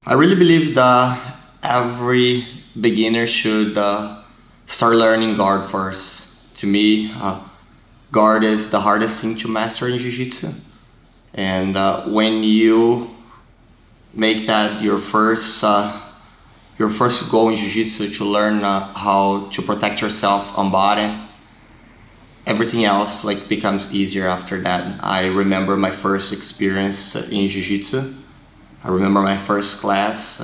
I really believe that every beginner should start learning guard first. To me, guard is the hardest thing to master in Jiu-Jitsu. And when you make that your first goal in Jiu-Jitsu to learn how to protect yourself on bottom, everything else becomes easier after that. I remember my first experience in Jiu-Jitsu. I remember my first class.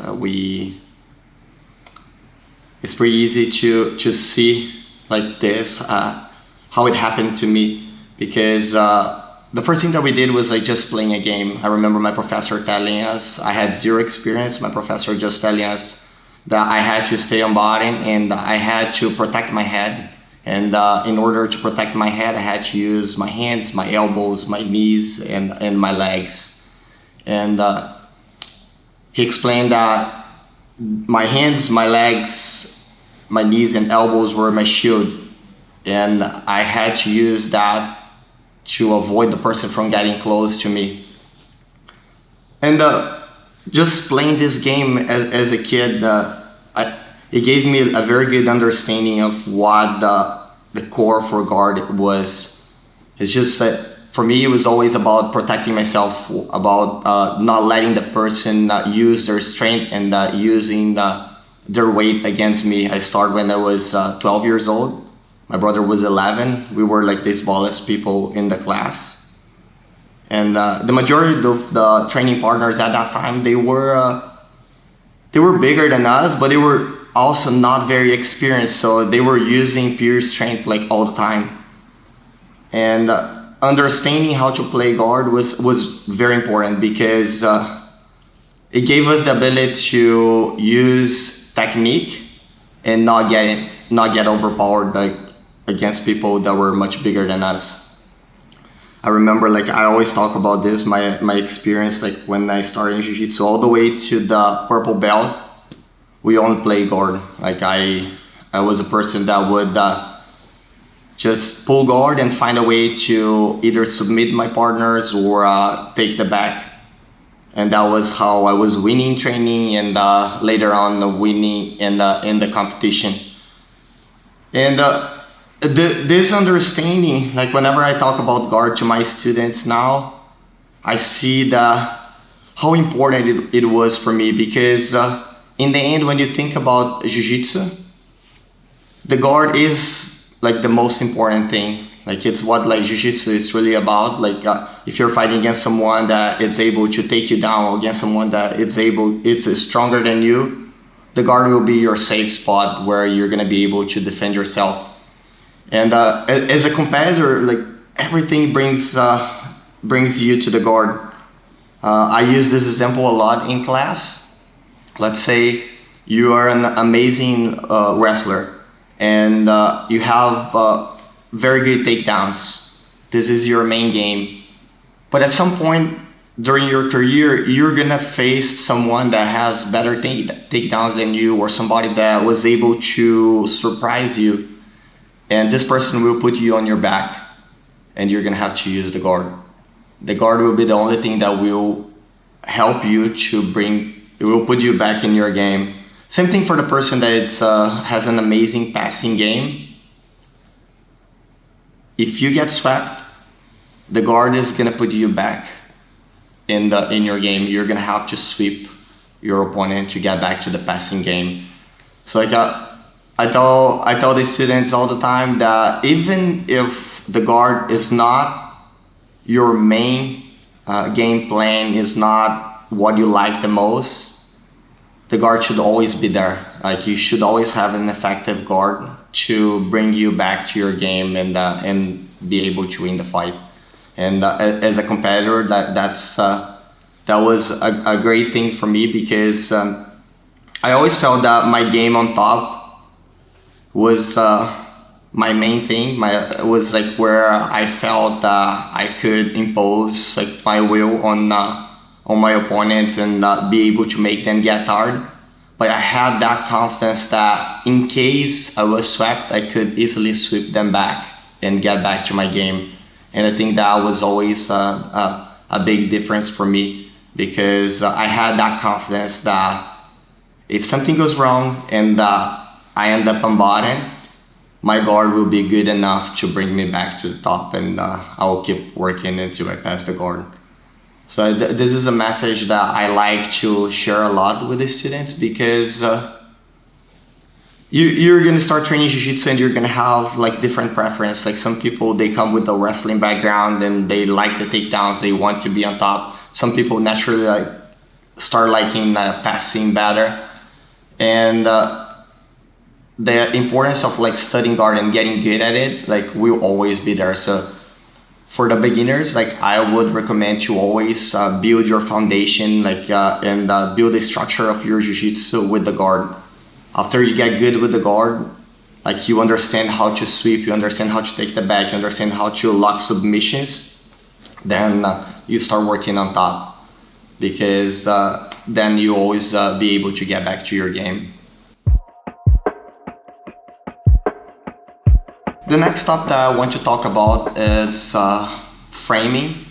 It's pretty easy to see like this how it happened to me, because the first thing that we did was just playing a game. I remember my professor telling us, I had zero experience. My professor just telling us that I had to stay on bottom and I had to protect my head. And in order to protect my head, I had to use my hands, my elbows, my knees, and my legs. And he explained that my hands, my legs, my knees and elbows were my shield. And I had to use that to avoid the person from getting close to me. And just playing this game as a kid, it gave me a very good understanding of what the core for guard was. It's just that for me, it was always about protecting myself, about not letting the person use their strength and using their weight against me. I started when I was 12 years old. My brother was 11. We were like the smallest people in the class. And the majority of the training partners at that time, they were bigger than us, but they were also not very experienced. So they were using pure strength all the time. And understanding how to play guard was very important, because it gave us the ability to use technique and not get overpowered against people that were much bigger than us. I remember I always talk about this, my experience when I started in Jiu-Jitsu all the way to the purple belt. We only play guard. I was a person that would just pull guard and find a way to either submit my partners or take the back. And that was how I was winning training and later on winning in the competition. And this understanding, whenever I talk about guard to my students now, I see how important it was for me, because in the end, when you think about Jiu-Jitsu, the guard is the most important thing. It's what Jiu-Jitsu is really about. If you're fighting against someone that is able to take you down, or against someone that it's stronger than you, the guard will be your safe spot where you're gonna be able to defend yourself. And as a competitor, everything brings you to the guard. I use this example a lot in class. Let's say you are an amazing wrestler, and you have very good takedowns. This is your main game. But at some point during your career, you're gonna face someone that has better takedowns than you, or somebody that was able to surprise you. And this person will put you on your back, and you're gonna have to use the guard. The guard will be the only thing that will help you it will put you back in your game. Same thing for the person that has an amazing passing game. If you get swept, the guard is gonna put you back in your game. You're gonna have to sweep your opponent to get back to the passing game. So I tell the students all the time that even if the guard is not your main game plan, is not what you like the most, the guard should always be there. You should always have an effective guard to bring you back to your game and be able to win the fight. And as a competitor, that was a great thing for me, because I always felt that my game on top was my main thing. It was where I felt I could impose my will on my opponents and be able to make them get tired. But I had that confidence that in case I was swept, I could easily sweep them back and get back to my game. And I think that was always a big difference for me, because I had that confidence that if something goes wrong and I end up on bottom, my guard will be good enough to bring me back to the top, and I will keep working until I pass the guard. So this is a message that I like to share a lot with the students, because you're gonna start training jiu-jitsu and you're gonna have like different preference. Like some people, they come with a wrestling background and they like the takedowns, they want to be on top. Some people naturally like start liking passing better, and the importance of like studying guard and getting good at it like will always be there. So for the beginners, like I would recommend to always build your foundation, like and build the structure of your jiu-jitsu with the guard. After you get good with the guard, like you understand how to sweep, you understand how to take the back, you understand how to lock submissions, then you start working on top, because then you always be able to get back to your game. The next topic that I want to talk about is framing.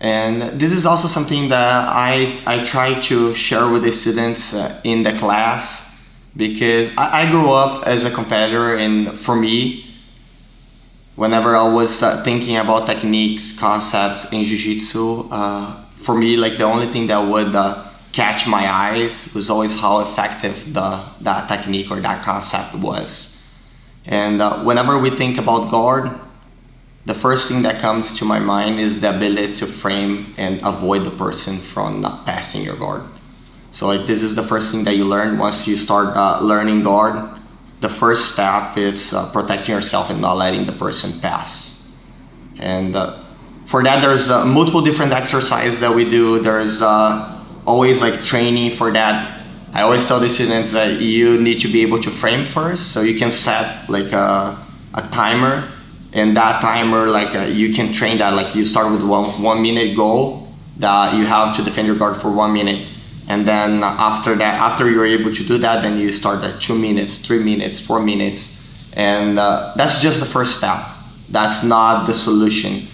And this is also something that I try to share with the students in the class, because I grew up as a competitor, and for me, whenever I was thinking about techniques, concepts in jiu-jitsu, for me, like the only thing that would catch my eyes was always how effective that technique or that concept was. And whenever we think about guard, the first thing that comes to my mind is the ability to frame and avoid the person from not passing your guard. So like this is the first thing that you learn once you start learning guard. The first step is protecting yourself and not letting the person pass. And for that, there's multiple different exercises that we do. There's always like training for that. I always tell the students that you need to be able to frame first, so you can set like a timer, and that timer, like you can train that. Like you start with one minute goal that you have to defend your guard for 1 minute, and then after that, after you're able to do that, then you start at 2 minutes, 3 minutes, 4 minutes, and that's just the first step. That's not the solution.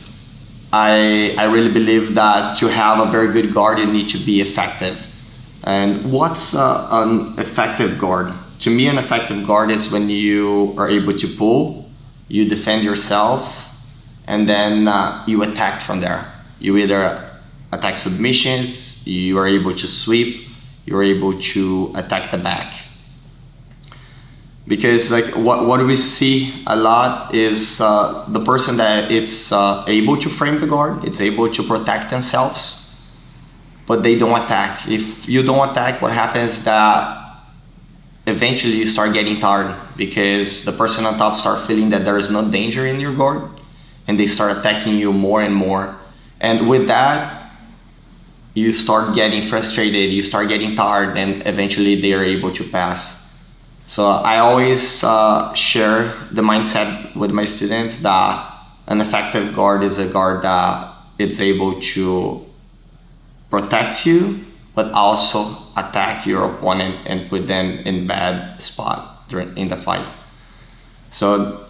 I really believe that to have a very good guard, you need to be effective. And what's an effective guard? To me, an effective guard is when you are able to pull, you defend yourself, and then you attack from there. You either attack submissions, you are able to sweep, you're able to attack the back. Because like what we see a lot is the person that it's able to frame the guard, it's able to protect themselves, but they don't attack. If you don't attack, what happens is that eventually you start getting tired, because the person on top starts feeling that there is no danger in your guard, and they start attacking you more and more. And with that, you start getting frustrated, you start getting tired, and eventually they are able to pass. So I always share the mindset with my students that an effective guard is a guard that is able to protect you, but also attack your opponent and put them in bad spot in the fight. So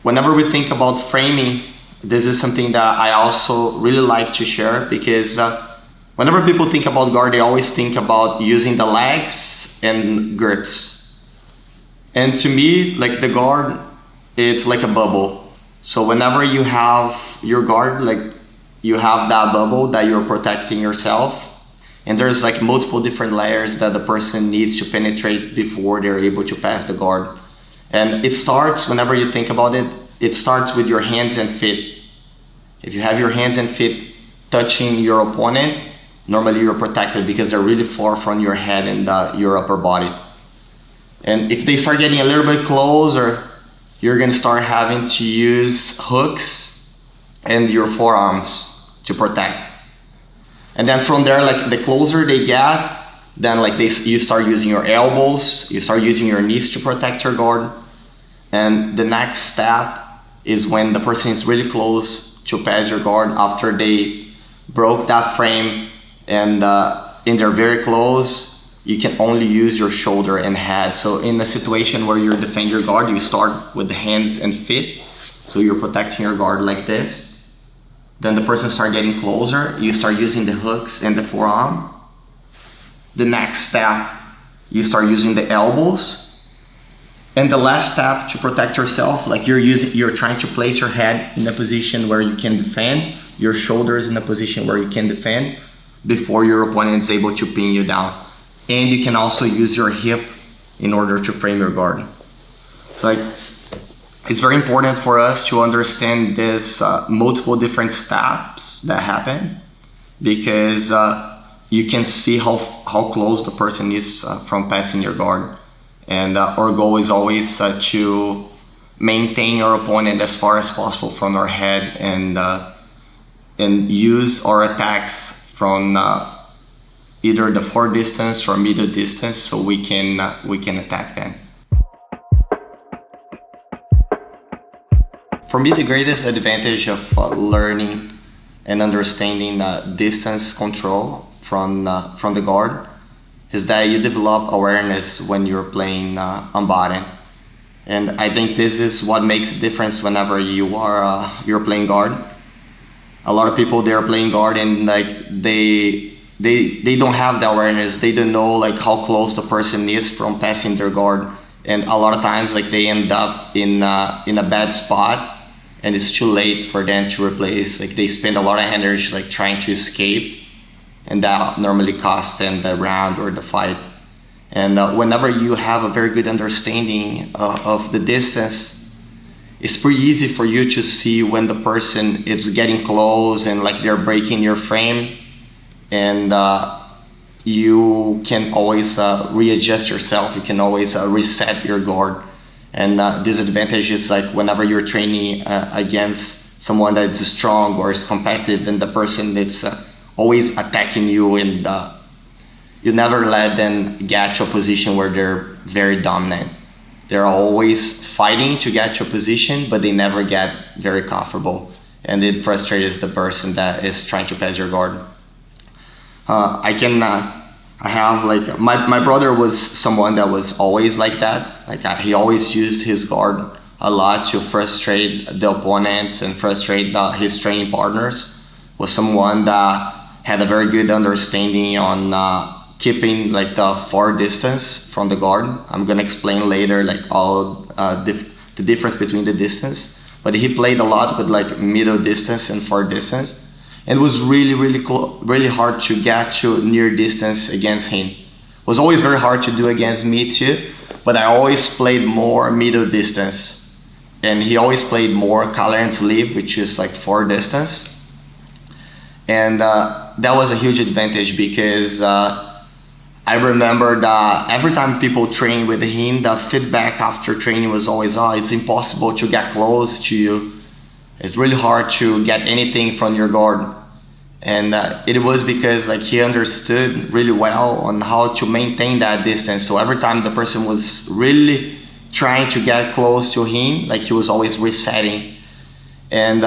whenever we think about framing, this is something that I also really like to share, because whenever people think about guard, they always think about using the legs and grips. And to me, like the guard, it's like a bubble. So whenever you have your guard, like you have that bubble that you're protecting yourself, and there's like multiple different layers that the person needs to penetrate before they're able to pass the guard. And it starts, whenever you think about it, it starts with your hands and feet. If you have your hands and feet touching your opponent, normally you're protected because they're really far from your head and your upper body. And if they start getting a little bit closer, you're gonna start having to use hooks and your forearms to protect. And then from there, like the closer they get, then like you start using your elbows, you start using your knees to protect your guard. And the next step is when the person is really close to pass your guard, after they broke that frame and they're very close, you can only use your shoulder and head. So in a situation where you're defending your guard, you start with the hands and feet. So you're protecting your guard like this. Then the person start getting closer, you start using the hooks and the forearm. The next step, you start using the elbows. And the last step to protect yourself, like you're trying to place your head in a position where you can defend, your shoulders in a position where you can defend before your opponent is able to pin you down. And you can also use your hip in order to frame your guard. So it's very important for us to understand this multiple different steps that happen, because you can see how close the person is from passing your guard. And our goal is always to maintain our opponent as far as possible from our head, and use our attacks from either the far distance or middle distance, so we can attack them. For me, the greatest advantage of learning and understanding distance control from the guard is that you develop awareness when you're playing unbutton. And I think this is what makes a difference whenever you're playing guard. A lot of people, they're playing guard and they don't have the awareness. They don't know how close the person is from passing their guard. And a lot of times they end up in a bad spot, and it's too late for them to replace. They spend a lot of energy trying to escape, and that normally costs them the round or the fight. And whenever you have a very good understanding of the distance, it's pretty easy for you to see when the person is getting close and they're breaking your frame, and you can always readjust yourself. You can always reset your guard. And this advantage is whenever you're training against someone that's strong or is competitive, and the person that's always attacking you, and you never let them get to a position where they're very dominant. They're always fighting to get to a position, but they never get very comfortable, and it frustrates the person that is trying to pass your guard. I have my brother was someone that was always like that. He always used his guard a lot to frustrate the opponents and frustrate his training partners. Was someone that had a very good understanding on keeping the far distance from the guard. I'm gonna explain later all the difference between the distance. But he played a lot with middle distance and far distance. And it was really hard to get to near distance against him. It was always very hard to do against me too, but I always played more middle distance. And he always played more collar and sleeve, which is far distance. And that was a huge advantage, because I remember that every time people train with him, the feedback after training was always, it's impossible to get close to you. It's really hard to get anything from your guard. And it was because he understood really well on how to maintain that distance. So every time the person was really trying to get close to him, he was always resetting. And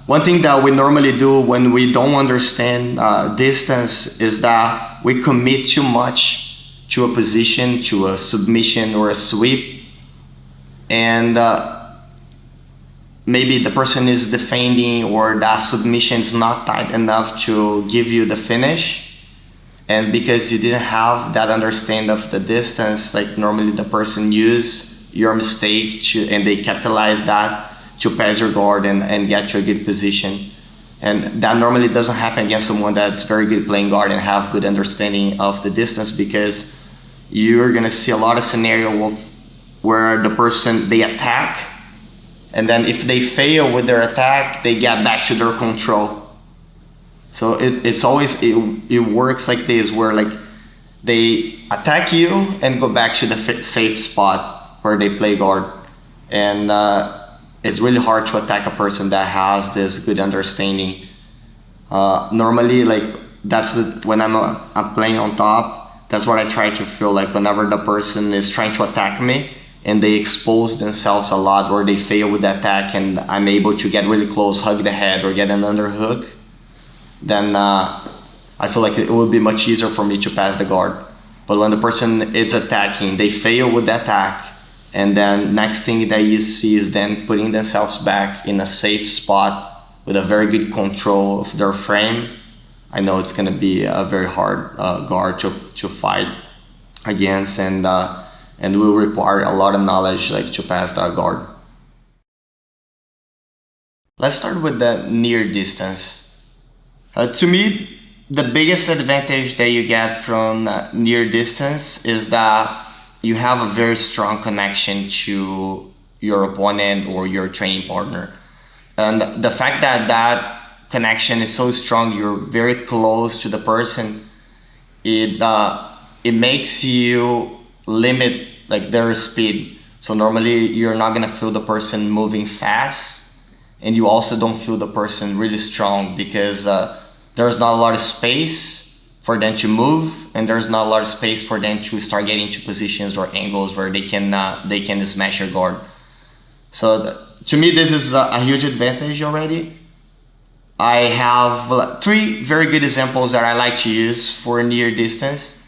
one thing that we normally do when we don't understand distance is that we commit too much to a position, to a submission or a sweep. And maybe the person is defending, or that submission is not tight enough to give you the finish. And because you didn't have that understanding of the distance, normally the person use your mistake and they capitalize that to pass your guard and get to a good position. And that normally doesn't happen against someone that's very good playing guard and have good understanding of the distance, because you're gonna see a lot of scenario where the person, they attack, and then if they fail with their attack, they get back to their control. So it's always, it works like this, where they attack you and go back to the safe spot where they play guard. And it's really hard to attack a person that has this good understanding. Normally, that's when I'm playing on top, that's what I try to feel whenever the person is trying to attack me and they expose themselves a lot, or they fail with the attack, and I'm able to get really close, hug the head, or get an underhook, then I feel it would be much easier for me to pass the guard. But when the person is attacking, they fail with the attack, and then next thing that you see is them putting themselves back in a safe spot with a very good control of their frame, I know it's gonna be a very hard guard to fight against, and will require a lot of knowledge like to pass that guard. Let's start with the near distance. To me, the biggest advantage that you get from near distance is that you have a very strong connection to your opponent or your training partner. And the fact that that connection is so strong, you're very close to the person, it makes you limit like their speed. So normally you're not gonna feel the person moving fast, and you also don't feel the person really strong because there's not a lot of space for them to move, and there's not a lot of space for them to start getting into positions or angles where they can smash your guard. So to me, this is a huge advantage already. I have 3 very good examples that I like to use for near distance.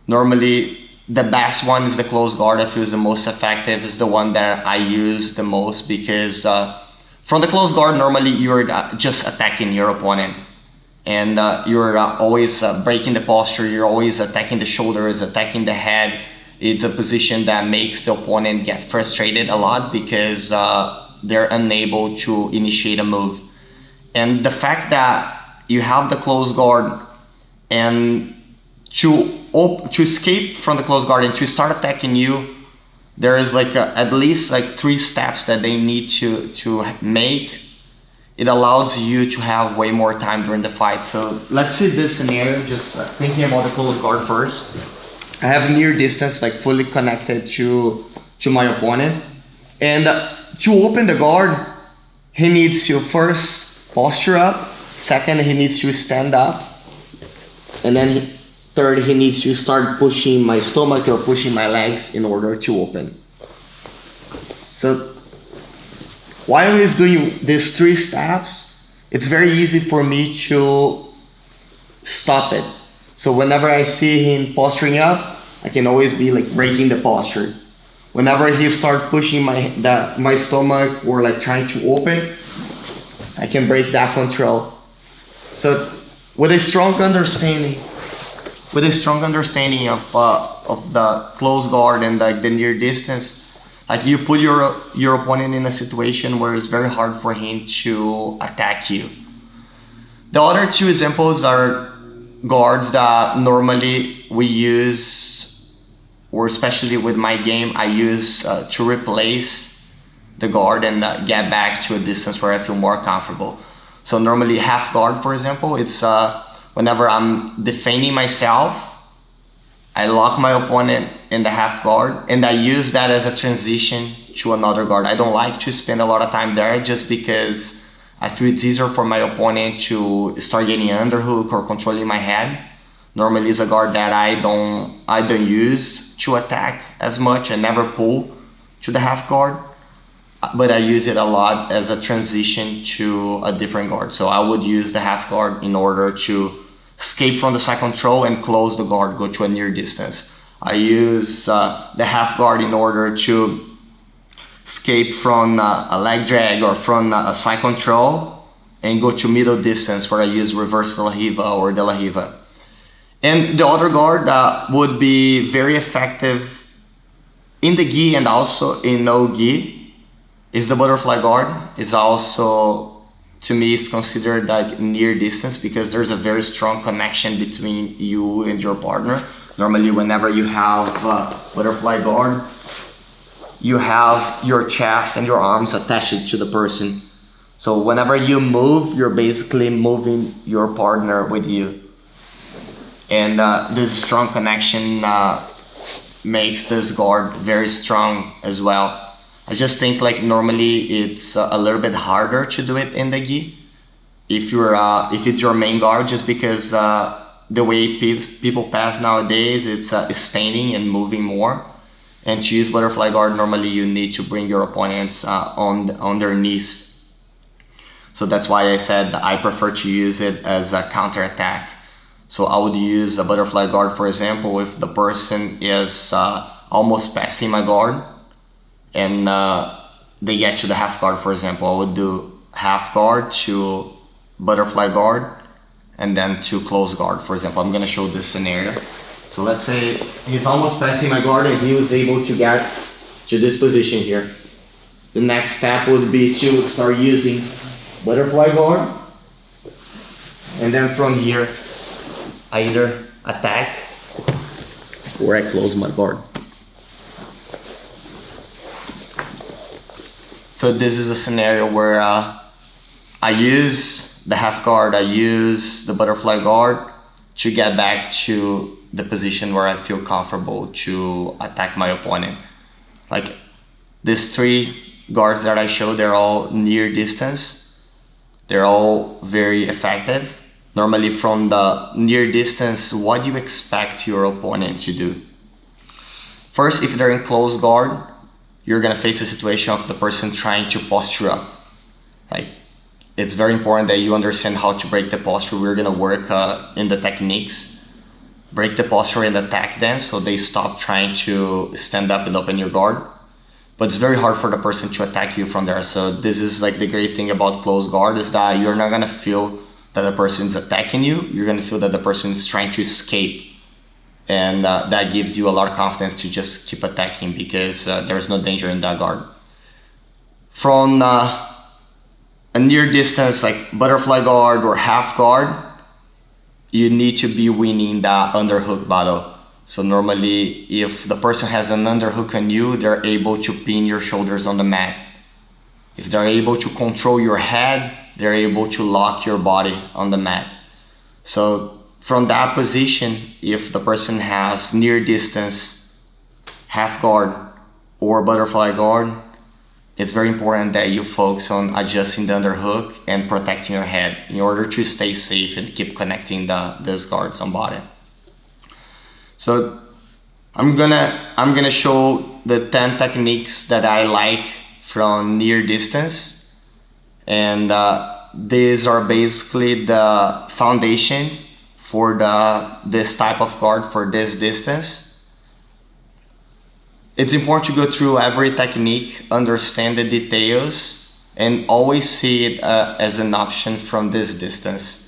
Normally, the best one is the close guard. I feel is the most effective. It's the one that I use the most because from the close guard, normally you're just attacking your opponent, and you're always breaking the posture. You're always attacking the shoulders, attacking the head. It's a position that makes the opponent get frustrated a lot because they're unable to initiate a move. And the fact that you have the close guard, and to escape from the close guard and to start attacking you, there is like at least like 3 steps that they need to make. It allows you to have way more time during the fight. So let's see this scenario, just thinking about the close guard first. I have near distance, like fully connected to my opponent. And to open the guard, he needs to first posture up. Second, he needs to stand up. And then third, he needs to start pushing my stomach or pushing my legs in order to open. So while he's doing these 3 steps, it's very easy for me to stop it. So whenever I see him posturing up, I can always be like breaking the posture. Whenever he starts pushing my stomach or like trying to open, I can break that control. So with a strong understanding of the close guard and like the near distance, like you put your opponent in a situation where it's very hard for him to attack you. The other 2 examples are guards that normally we use, or especially with my game, I use to replace the guard and get back to a distance where I feel more comfortable. So normally half guard, for example, it's whenever I'm defending myself, I lock my opponent in the half guard, and I use that as a transition to another guard. I don't like to spend a lot of time there just because I feel it's easier for my opponent to start getting underhook or controlling my head. Normally it's a guard that I don't use to attack as much. I never pull to the half guard, but I use it a lot as a transition to a different guard. So I would use the half guard in order to escape from the side control and close the guard, go to a near distance. I use the half guard in order to escape from a leg drag or from a side control and go to middle distance where I use reverse de la Riva or de la Riva. And the other guard would be very effective in the gi and also in no gi is the butterfly guard. Is also, to me, is considered like near distance because there's a very strong connection between you and your partner. Normally, whenever you have butterfly guard, you have your chest and your arms attached to the person. So whenever you move, you're basically moving your partner with you. And this strong connection makes this guard very strong as well. I just think like normally it's a little bit harder to do it in the gi if it's your main guard, just because the way people pass nowadays, it's standing and moving more. And to use butterfly guard, normally you need to bring your opponents on their knees. So that's why I said I prefer to use it as a counter attack. So I would use a butterfly guard, for example, if the person is almost passing my guard and they get to the half guard, for example. I would do half guard to butterfly guard and then to close guard. For example, I'm gonna show this scenario. So let's say he's almost passing my guard and he was able to get to this position here. The next step would be to start using butterfly guard. And then from here, I either attack or I close my guard. So this is a scenario where I use the half guard, I use the butterfly guard to get back to the position where I feel comfortable to attack my opponent. Like these three guards that I showed, they're all near distance. They're all very effective. Normally from the near distance, what do you expect your opponent to do? First, if they're in close guard, you're gonna face a situation of the person trying to posture up. Like, it's very important that you understand how to break the posture. We're gonna work in the techniques. Break the posture and attack them so they stop trying to stand up and open your guard. But it's very hard for the person to attack you from there. So this is like the great thing about close guard is that you're not gonna feel that the person is attacking you. You're gonna feel that the person is trying to escape. And that gives you a lot of confidence to just keep attacking because there's no danger in that guard. From a near distance, like butterfly guard or half guard, you need to be winning the underhook battle. So normally, if the person has an underhook on you, they're able to pin your shoulders on the mat. If they're able to control your head, they're able to lock your body on the mat. So from that position, if the person has near distance, half guard or butterfly guard, it's very important that you focus on adjusting the underhook and protecting your head in order to stay safe and keep connecting those guards on body. So I'm gonna show the 10 techniques that I like from near distance, and these are basically the foundation for this type of guard for this distance. It's important to go through every technique, understand the details, and always see it as an option from this distance.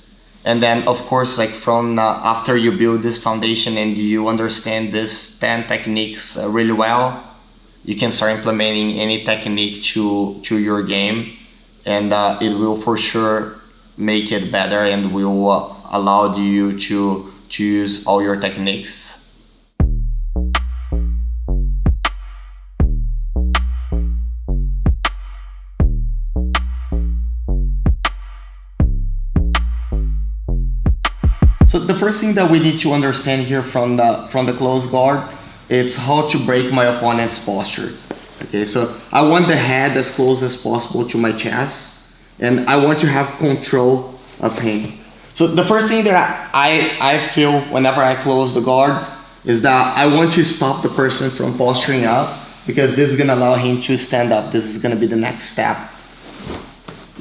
And then of course, like from after you build this foundation and you understand these 10 techniques really well, you can start implementing any technique to your game, and it will for sure make it better and will allow you to use all your techniques. So the first thing that we need to understand here from the close guard, it's how to break my opponent's posture. Okay, so I want the head as close as possible to my chest, and I want to have control of him. So the first thing that I feel whenever I close the guard is that I want to stop the person from posturing up, because this is gonna allow him to stand up. This is gonna be the next step.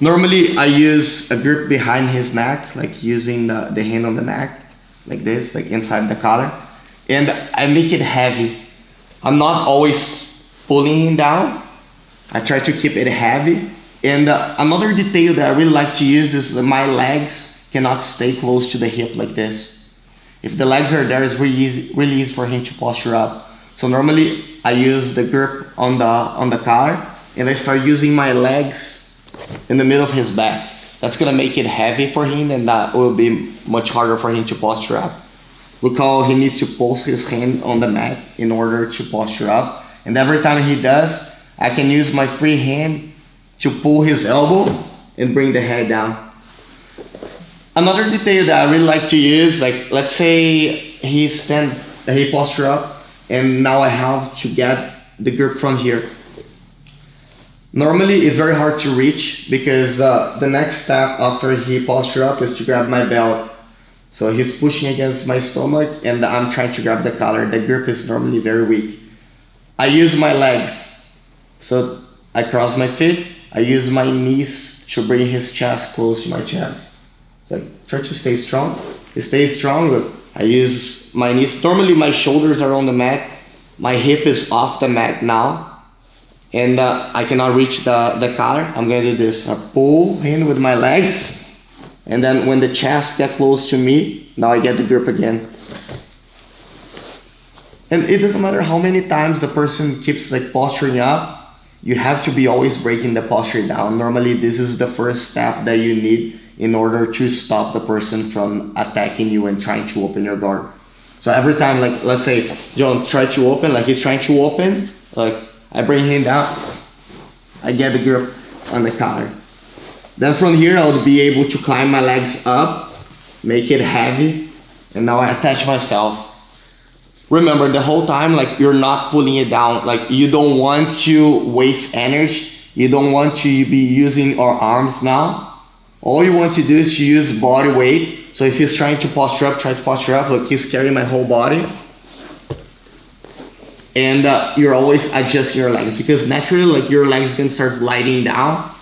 Normally I use a grip behind his neck, like using the hand on the neck, like this, like inside the collar. And I make it heavy. I'm not always pulling him down. I try to keep it heavy. And another detail that I really like to use is that my legs cannot stay close to the hip like this. If the legs are there, it's really easy for him to posture up. So normally I use the grip on the collar, and I start using my legs in the middle of his back. That's gonna make it heavy for him, and that will be much harder for him to posture up. Look how he needs to pulse his hand on the mat in order to posture up. And every time he does, I can use my free hand to pull his elbow and bring the head down. Another detail that I really like to use, like let's say he posture up, and now I have to get the grip from here. Normally it's very hard to reach, because the next step after he posture up is to grab my belt. So he's pushing against my stomach and I'm trying to grab the collar. The grip is normally very weak. I use my legs. So I cross my feet. I use my knees to bring his chest close to my chest. So I try to stay strong. Stay strong. I use my knees. Normally my shoulders are on the mat. My hip is off the mat now. and I cannot reach the collar, I'm gonna do this. I pull in with my legs, and then when the chest get close to me, now I get the grip again. And it doesn't matter how many times the person keeps like posturing up, you have to be always breaking the posture down. Normally this is the first step that you need in order to stop the person from attacking you and trying to open your guard. So every time, like let's say John try to open, like he's trying to open, like I bring him down, I get the grip on the collar. Then from here I would be able to climb my legs up, make it heavy, and now I attach myself. Remember the whole time, like you're not pulling it down, like you don't want to waste energy, you don't want to be using our arms now. All you want to do is to use body weight. So if he's trying to posture up, try to posture up, look, he's carrying my whole body. And you're always adjusting your legs, because naturally like your legs can start sliding down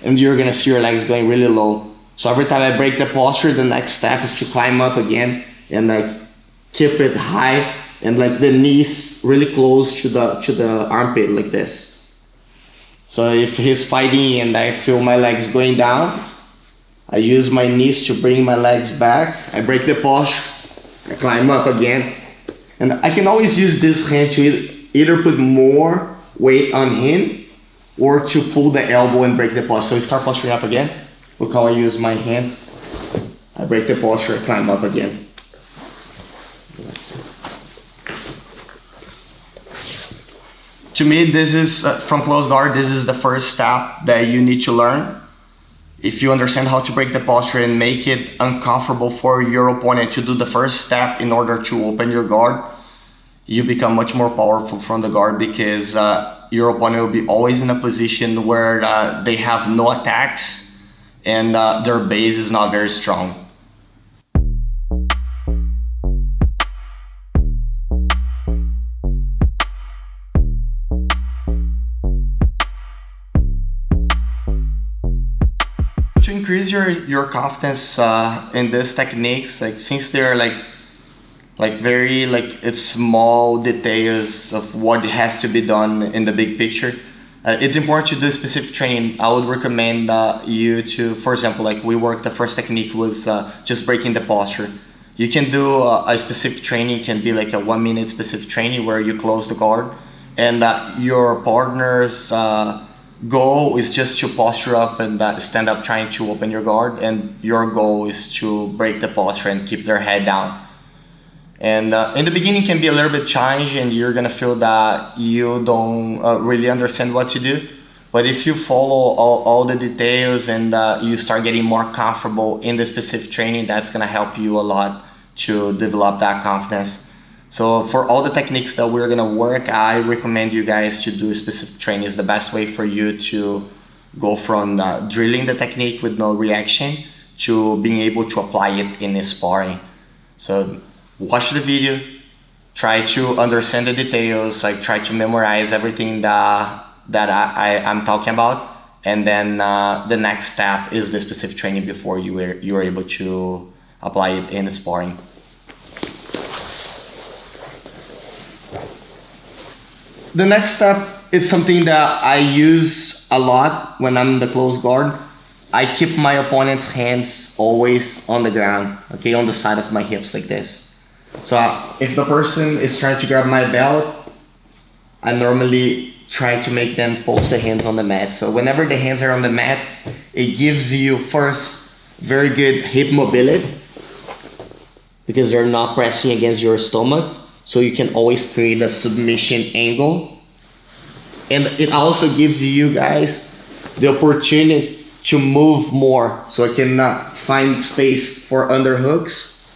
and you're gonna see your legs going really low. So every time I break the posture, the next step is to climb up again and like keep it high and like the knees really close to the armpit like this. So if he's fighting and I feel my legs going down, I use my knees to bring my legs back. I break the posture, I climb up again. And I can always use this hand to either put more weight on him or to pull the elbow and break the posture. So we start posturing up again. Look how I use my hands. I break the posture, I climb up again. To me, this is, from close guard, this is the first step that you need to learn. If you understand how to break the posture and make it uncomfortable for your opponent to do the first step in order to open your guard, you become much more powerful from the guard, because your opponent will be always in a position where they have no attacks and their base is not very strong. To increase your confidence in these techniques, like since they're like very it's small details of what has to be done in the big picture, it's important to do specific training. I would recommend you to, for example, like we worked, the first technique was just breaking the posture. You can do a specific training, it can be like a 1 minute specific training where you close the guard and your partner's goal is just to posture up and stand up trying to open your guard, and your goal is to break the posture and keep their head down. And in the beginning can be a little bit challenging and you're gonna feel that you don't really understand what to do. But if you follow all the details and you start getting more comfortable in the specific training, that's gonna help you a lot to develop that confidence. So for all the techniques that we're gonna work, I recommend you guys to do specific training. It's the best way for you to go from drilling the technique with no reaction to being able to apply it in sparring. So watch the video, try to understand the details, like try to memorize everything that I'm talking about, and then the next step is the specific training before you are able to apply it in sparring. The next step is something that I use a lot when I'm in the close guard. I keep my opponent's hands always on the ground, okay, on the side of my hips like this. So if the person is trying to grab my belt, I normally try to make them post the hands on the mat. So whenever the hands are on the mat, it gives you first very good hip mobility because they're not pressing against your stomach. So you can always create a submission angle. And it also gives you guys the opportunity to move more, so I can find space for underhooks.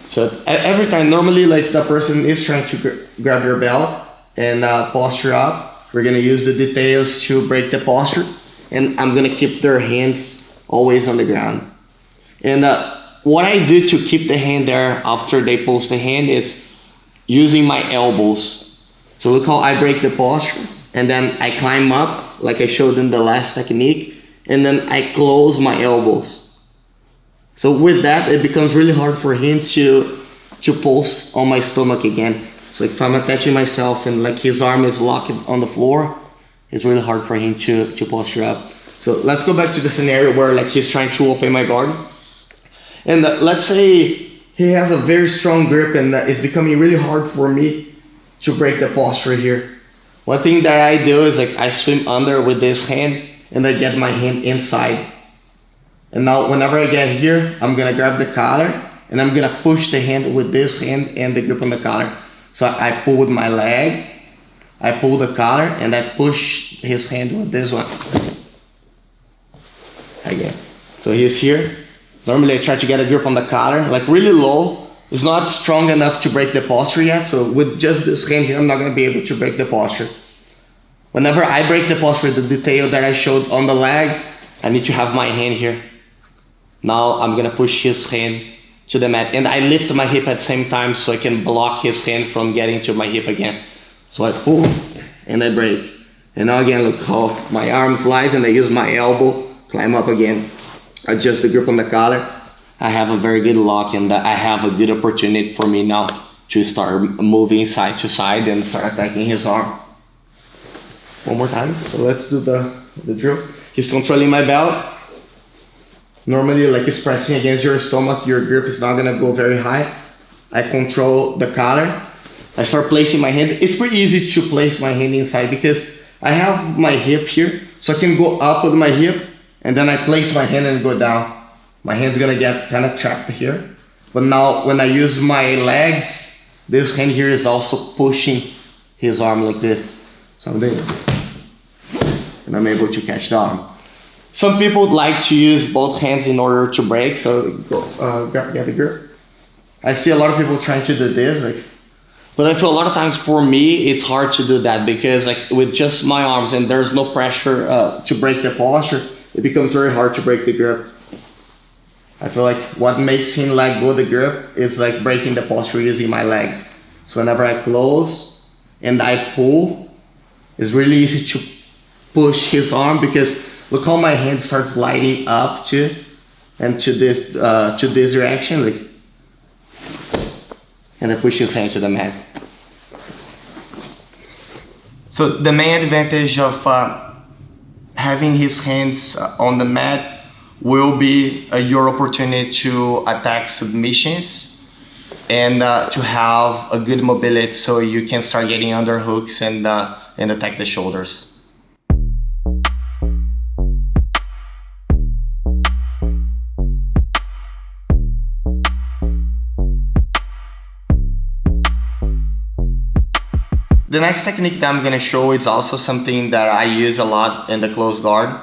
So every time, normally like the person is trying to grab your belt and posture up, we're gonna use the details to break the posture, and I'm gonna keep their hands always on the ground. And what I do to keep the hand there after they post the hand is using my elbows. So look how I break the posture, and then I climb up like I showed in the last technique, and then I close my elbows. So with that, it becomes really hard for him to post on my stomach again. So like if I'm attaching myself and like his arm is locked on the floor, it's really hard for him to posture up. So let's go back to the scenario where like he's trying to open my guard. And let's say he has a very strong grip and it's becoming really hard for me to break the posture here. One thing that I do is like I swim under with this hand and I get my hand inside. And now whenever I get here, I'm gonna grab the collar and I'm gonna push the hand with this hand and the grip on the collar. So I pull with my leg, I pull the collar and I push his hand with this one. Again. So he's here. Normally I try to get a grip on the collar, like really low. It's not strong enough to break the posture yet. So with just this hand here, I'm not gonna be able to break the posture. Whenever I break the posture, the detail that I showed on the leg, I need to have my hand here. Now I'm gonna push his hand to the mat and I lift my hip at the same time so I can block his hand from getting to my hip again. So I pull and I break. And now again, look how my arm slides and I use my elbow, climb up again, adjust the grip on the collar. I have a very good lock and I have a good opportunity for me now to start moving side to side and start attacking his arm. One more time, so let's do the drill. He's controlling my belt. Normally, like it's pressing against your stomach, your grip is not gonna go very high. I control the collar. I start placing my hand. It's pretty easy to place my hand inside because I have my hip here, so I can go up with my hip and then I place my hand and go down. My hand's gonna get kind of trapped here. But now when I use my legs, this hand here is also pushing his arm like this. So I'm doing it. And I'm able to catch the arm. Some people like to use both hands in order to break, so go, get the grip. I see a lot of people trying to do this, but I feel a lot of times for me, it's hard to do that because like with just my arms and there's no pressure to break the posture, it becomes very hard to break the grip. I feel like what makes him let go the grip is like breaking the posture using my legs. So whenever I close and I pull, it's really easy to push his arm because look how my hand starts sliding up to this direction, like, and I push his hand to the mat. So the main advantage of having his hands on the mat will be your opportunity to attack submissions and to have a good mobility so you can start getting under hooks and attack the shoulders. The next technique that I'm going to show is also something that I use a lot in the close guard,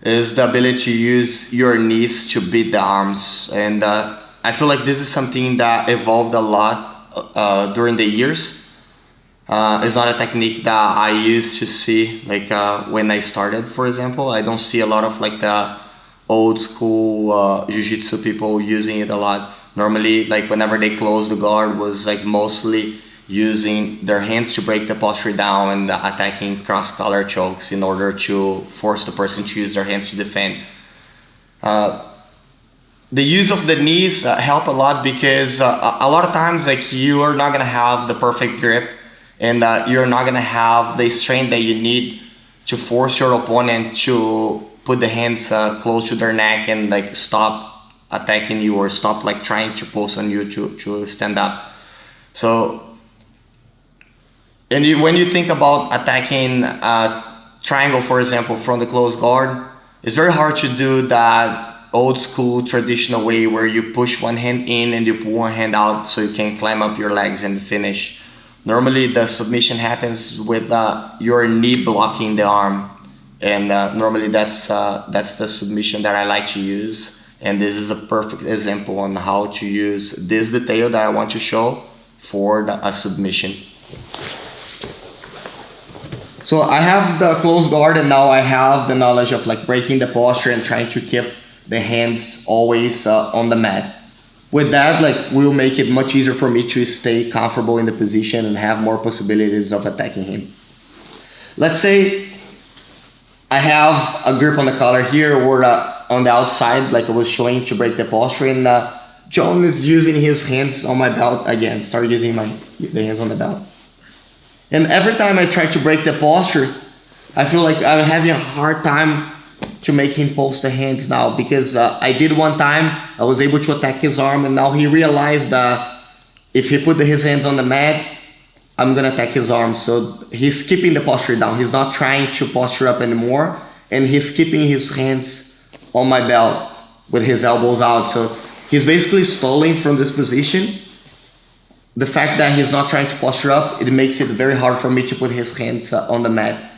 is the ability to use your knees to beat the arms. And I feel like this is something that evolved a lot during the years. It's not a technique that I used to see like when I started, for example. I don't see a lot of like the old school jiu-jitsu people using it a lot. Normally, like whenever they close the guard was like mostly using their hands to break the posture down and attacking cross-collar chokes in order to force the person to use their hands to defend. The use of the knees help a lot because a lot of times like you are not gonna have the perfect grip and you're not gonna have the strength that you need to force your opponent to put the hands close to their neck and like stop attacking you or stop like trying to pulse on you to stand up. So when you think about attacking triangle, for example, from the close guard, it's very hard to do that old school traditional way where you push one hand in and you pull one hand out so you can climb up your legs and finish. Normally the submission happens with your knee blocking the arm, and normally that's the submission that I like to use, and this is a perfect example on how to use this detail that I want to show for a submission. So I have the close guard and now I have the knowledge of like breaking the posture and trying to keep the hands always on the mat. With that, like will make it much easier for me to stay comfortable in the position and have more possibilities of attacking him. Let's say I have a grip on the collar here or on the outside like I was showing to break the posture, and John is using his hands on my belt again. Start using the hands on the belt. And every time I try to break the posture, I feel like I'm having a hard time to make him post the hands now, because I did one time, I was able to attack his arm, and now he realized that if he put his hands on the mat, I'm gonna attack his arm. So he's keeping the posture down. He's not trying to posture up anymore, and he's keeping his hands on my belt with his elbows out. So he's basically stalling from this position. The fact that he's not trying to posture up, it makes it very hard for me to put his hands on the mat.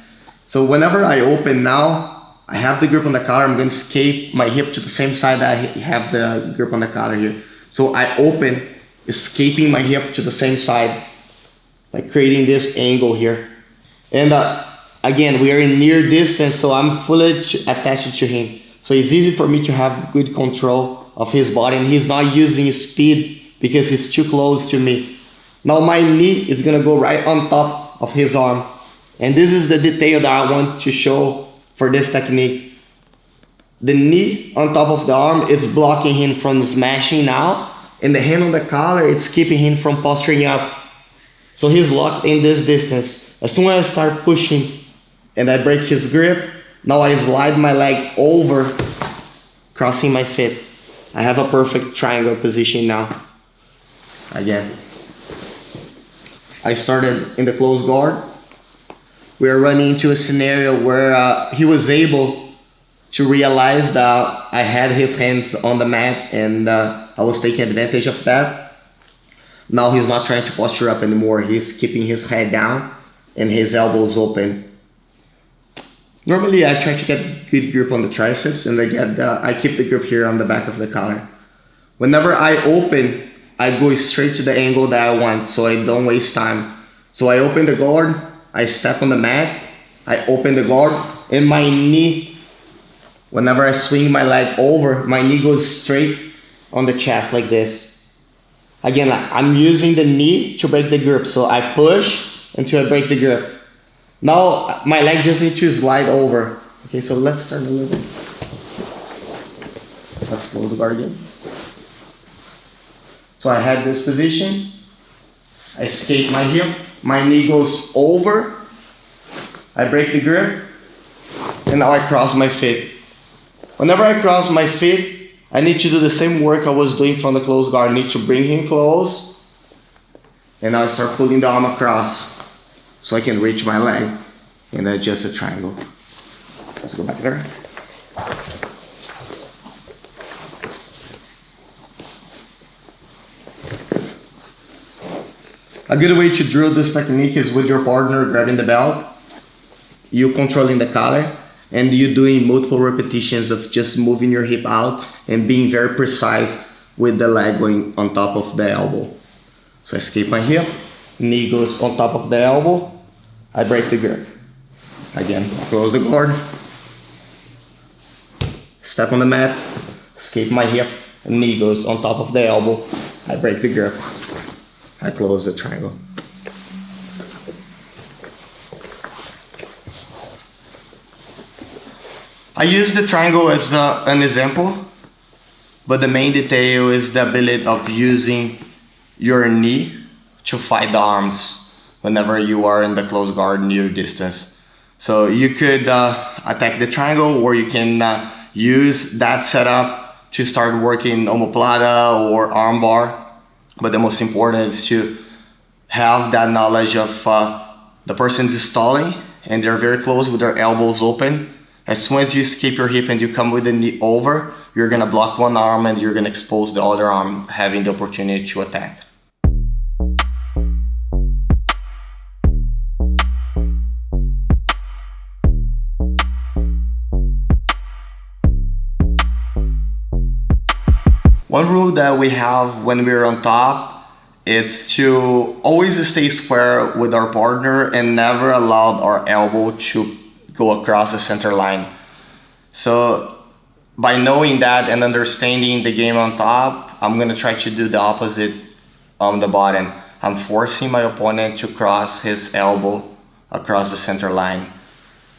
So whenever I open now, I have the grip on the collar, I'm gonna escape my hip to the same side that I have the grip on the collar here. So I open, escaping my hip to the same side, like creating this angle here. And again, we are in near distance, so I'm fully attached to him. So it's easy for me to have good control of his body, and he's not using his speed because he's too close to me. Now my knee is gonna go right on top of his arm. And this is the detail that I want to show for this technique. The knee on top of the arm, it's blocking him from smashing now, and the hand on the collar, it's keeping him from posturing up. So he's locked in this distance. As soon as I start pushing and I break his grip, now I slide my leg over, crossing my feet. I have a perfect triangle position now. Again, I started in the close guard. We are running into a scenario where he was able to realize that I had his hands on the mat, and I was taking advantage of that. Now he's not trying to posture up anymore. He's keeping his head down and his elbows open. Normally I try to get good grip on the triceps, and I keep the grip here on the back of the collar. Whenever I open, I go straight to the angle that I want, so I don't waste time. So I open the guard, I step on the mat, I open the guard, and my knee, whenever I swing my leg over, my knee goes straight on the chest like this. Again, I'm using the knee to break the grip, so I push until I break the grip. Now my leg just needs to slide over. Okay, so let's start a little bit. Let's close the guard again. So I had this position, I escape my hip, my knee goes over, I break the grip, and now I cross my feet. Whenever I cross my feet, I need to do the same work I was doing from the close guard. I need to bring him close, and now I start pulling the arm across so I can reach my leg and adjust the triangle. Let's go back there. A good way to drill this technique is with your partner grabbing the belt, you controlling the collar, and you doing multiple repetitions of just moving your hip out and being very precise with the leg going on top of the elbow. So I escape my hip, knee goes on top of the elbow, I break the grip. Again, close the guard, step on the mat, escape my hip, knee goes on top of the elbow, I break the grip. I close the triangle. I use the triangle as an example, but the main detail is the ability of using your knee to fight the arms whenever you are in the close guard near distance. So you could attack the triangle, or you can use that setup to start working omoplata or armbar. But the most important is to have that knowledge of the person's stalling and they're very close with their elbows open. As soon as you escape your hip and you come with the knee over, you're gonna block one arm and you're gonna expose the other arm, having the opportunity to attack. One rule that we have when we're on top is to always stay square with our partner and never allow our elbow to go across the center line. So by knowing that and understanding the game on top, I'm gonna try to do the opposite on the bottom. I'm forcing my opponent to cross his elbow across the center line.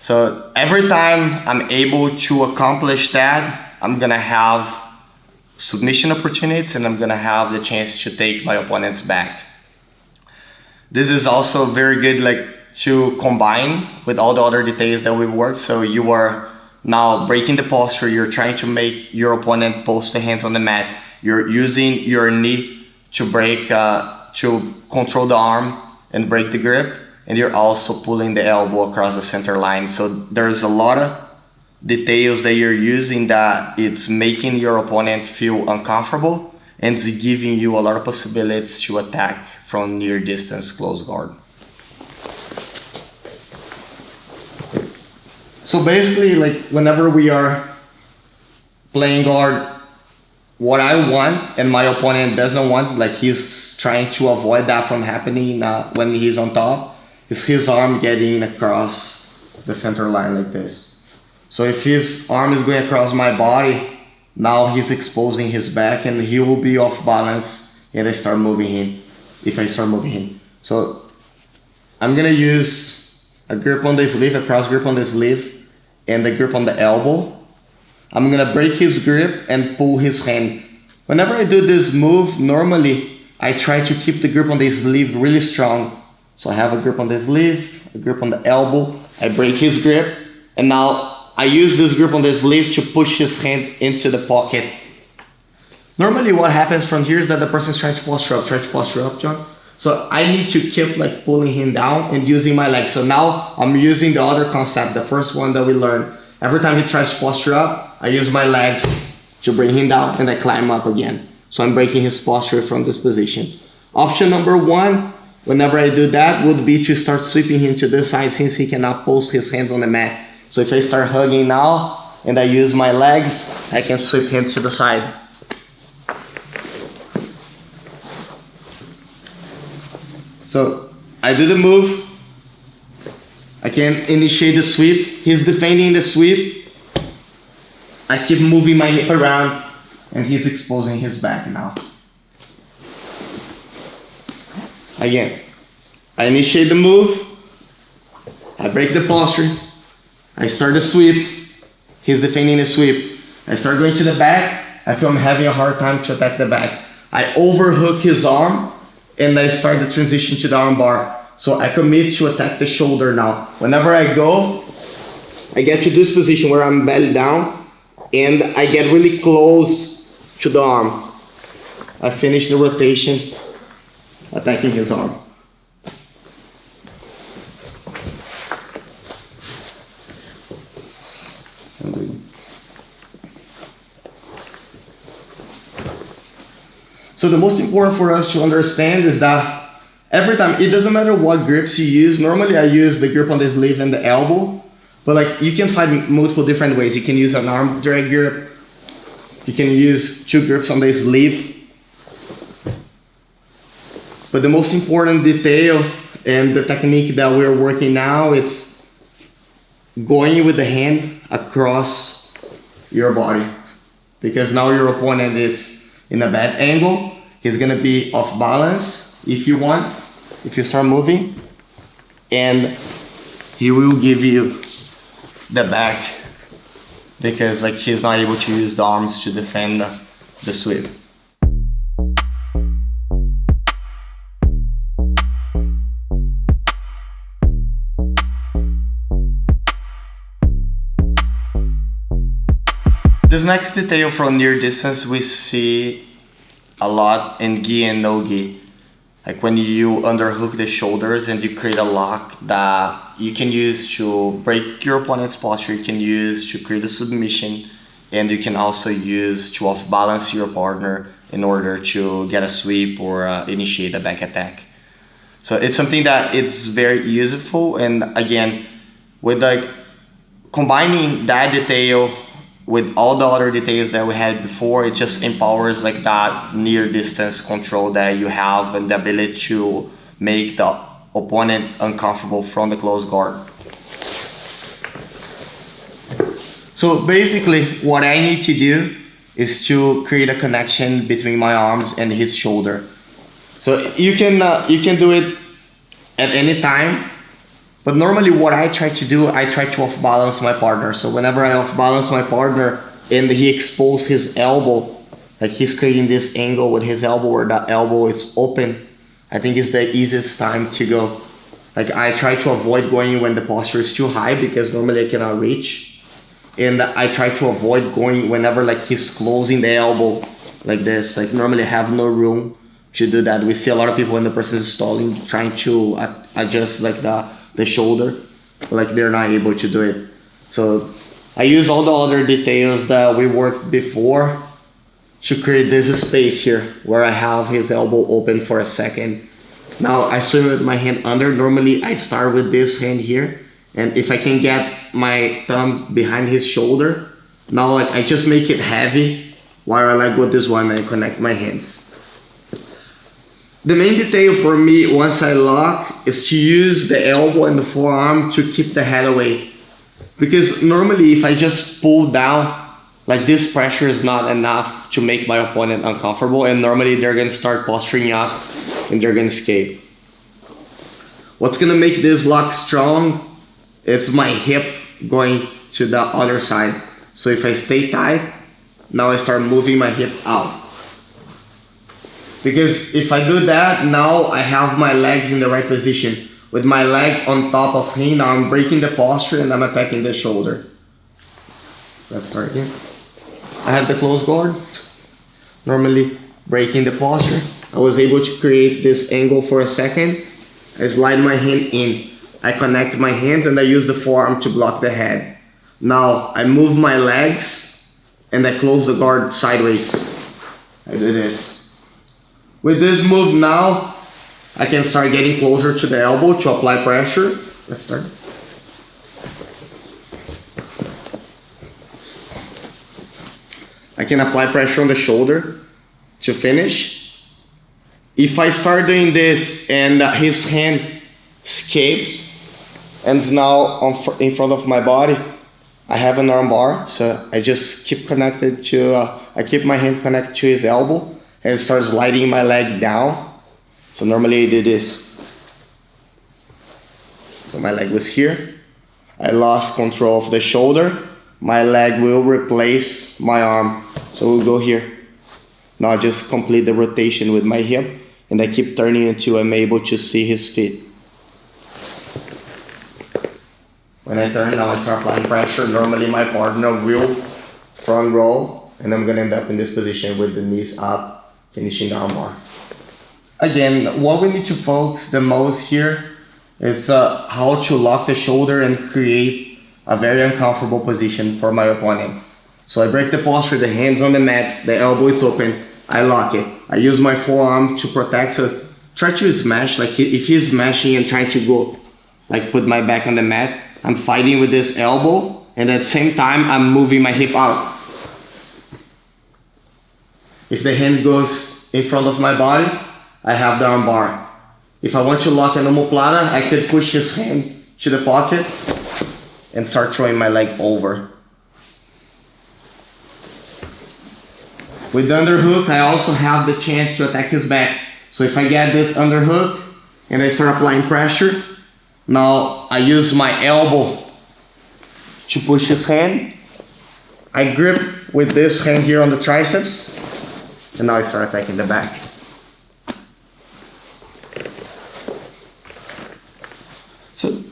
So every time I'm able to accomplish that, I'm gonna have submission opportunities and I'm gonna have the chance to take my opponent's back. This is also very good like to combine with all the other details that we worked. So you are now breaking the posture, you're trying to make your opponent post the hands on the mat. You're using your knee to break, to control the arm and break the grip. And you're also pulling the elbow across the center line. So there's a lot of details that you're using that it's making your opponent feel uncomfortable and it's giving you a lot of possibilities to attack from near distance close guard. So basically, like whenever we are playing guard, what I want and my opponent doesn't want, like he's trying to avoid that from happening when he's on top, is his arm getting across the center line like this. So if his arm is going across my body, now he's exposing his back and he will be off balance and I start moving him, if I start moving him. So I'm gonna use a grip on the sleeve, a cross grip on the sleeve, and the grip on the elbow. I'm gonna break his grip and pull his hand. Whenever I do this move, normally I try to keep the grip on the sleeve really strong. So I have a grip on the sleeve, a grip on the elbow, I break his grip, and now I use this grip on the sleeve to push his hand into the pocket. Normally what happens from here is that the person's trying to posture up, John. So I need to keep like pulling him down and using my legs. So now I'm using the other concept, the first one that we learned. Every time he tries to posture up, I use my legs to bring him down and I climb up again. So I'm breaking his posture from this position. Option number one, whenever I do that, would be to start sweeping him to this side since he cannot post his hands on the mat. So if I start hugging now and I use my legs, I can sweep him to the side. So I do the move, I can initiate the sweep, he's defending the sweep, I keep moving my hip around and he's exposing his back now. Again, I initiate the move, I break the posture, I start the sweep, he's defending the sweep, I start going to the back, I feel I'm having a hard time to attack the back. I overhook his arm, and I start the transition to the arm bar. So I commit to attack the shoulder now. Whenever I go, I get to this position where I'm belly down and I get really close to the arm. I finish the rotation, attacking his arm. So the most important for us to understand is that every time, it doesn't matter what grips you use. Normally I use the grip on the sleeve and the elbow, but like you can find multiple different ways. You can use an arm drag grip. You can use two grips on the sleeve. But the most important detail and the technique that we're working now, it's going with the hand across your body. Because now your opponent is in a bad angle, he's gonna be off balance if you want, if you start moving, and he will give you the back because like he's not able to use the arms to defend the sweep. This next detail from near distance we see a lot in gi and no gi. Like when you underhook the shoulders and you create a lock that you can use to break your opponent's posture, you can use to create a submission, and you can also use to off balance your partner in order to get a sweep or initiate a back attack. So it's something that it's very useful, and again, with like combining that detail with all the other details that we had before, it just empowers like that near distance control that you have and the ability to make the opponent uncomfortable from the close guard. So basically what I need to do is to create a connection between my arms and his shoulder. So you can do it at any time. But normally what I try to do, I try to off balance my partner. So whenever I off balance my partner and he exposes his elbow, like he's creating this angle with his elbow where the elbow is open, I think it's the easiest time to go. Like I try to avoid going when the posture is too high because normally I cannot reach. And I try to avoid going whenever like he's closing the elbow like this. Like normally I have no room to do that. We see a lot of people when the person is stalling trying to adjust like the shoulder, but like they're not able to do it. So I use all the other details that we worked before to create this space here where I have his elbow open for a second. Now I swim with my hand under. Normally I start with this hand here, and if I can get my thumb behind his shoulder, now like I just make it heavy while I let go this one and connect my hands. The main detail for me once I lock is to use the elbow and the forearm to keep the head away. Because normally if I just pull down, like this pressure is not enough to make my opponent uncomfortable, and normally they're gonna start posturing up and they're gonna escape. What's gonna make this lock strong, it's my hip going to the other side. So if I stay tight, now I start moving my hip out. Because if I do that, now I have my legs in the right position. With my leg on top of him, now I'm breaking the posture and I'm attacking the shoulder. Let's start again. I have the close guard, normally breaking the posture. I was able to create this angle for a second. I slide my hand in. I connect my hands and I use the forearm to block the head. Now I move my legs and I close the guard sideways. I do this. With this move now, I can start getting closer to the elbow to apply pressure. Let's start. I can apply pressure on the shoulder to finish. If I start doing this and his hand escapes and is now in front of my body, I have an arm bar, so I just keep connected to, I keep my hand connected to his elbow and start sliding my leg down. So normally I do this. So my leg was here. I lost control of the shoulder. My leg will replace my arm. So we'll go here. Now I just complete the rotation with my hip and I keep turning until I'm able to see his feet. When I turn, now I start applying pressure. Normally my partner will front roll and I'm gonna end up in this position with the knees up, finishing the arm bar. Again, what we need to focus the most here is how to lock the shoulder and create a very uncomfortable position for my opponent. So I break the posture, the hands on the mat, the elbow is open, I lock it. I use my forearm to protect, so try to smash, like if he's smashing and trying to go, like put my back on the mat, I'm fighting with this elbow and at the same time I'm moving my hip out. If the hand goes in front of my body, I have the arm bar. If I want to lock an omoplata, I could push his hand to the pocket and start throwing my leg over. With the underhook, I also have the chance to attack his back. So if I get this underhook and I start applying pressure, now I use my elbow to push his hand. I grip with this hand here on the triceps, and now I start attacking the back. So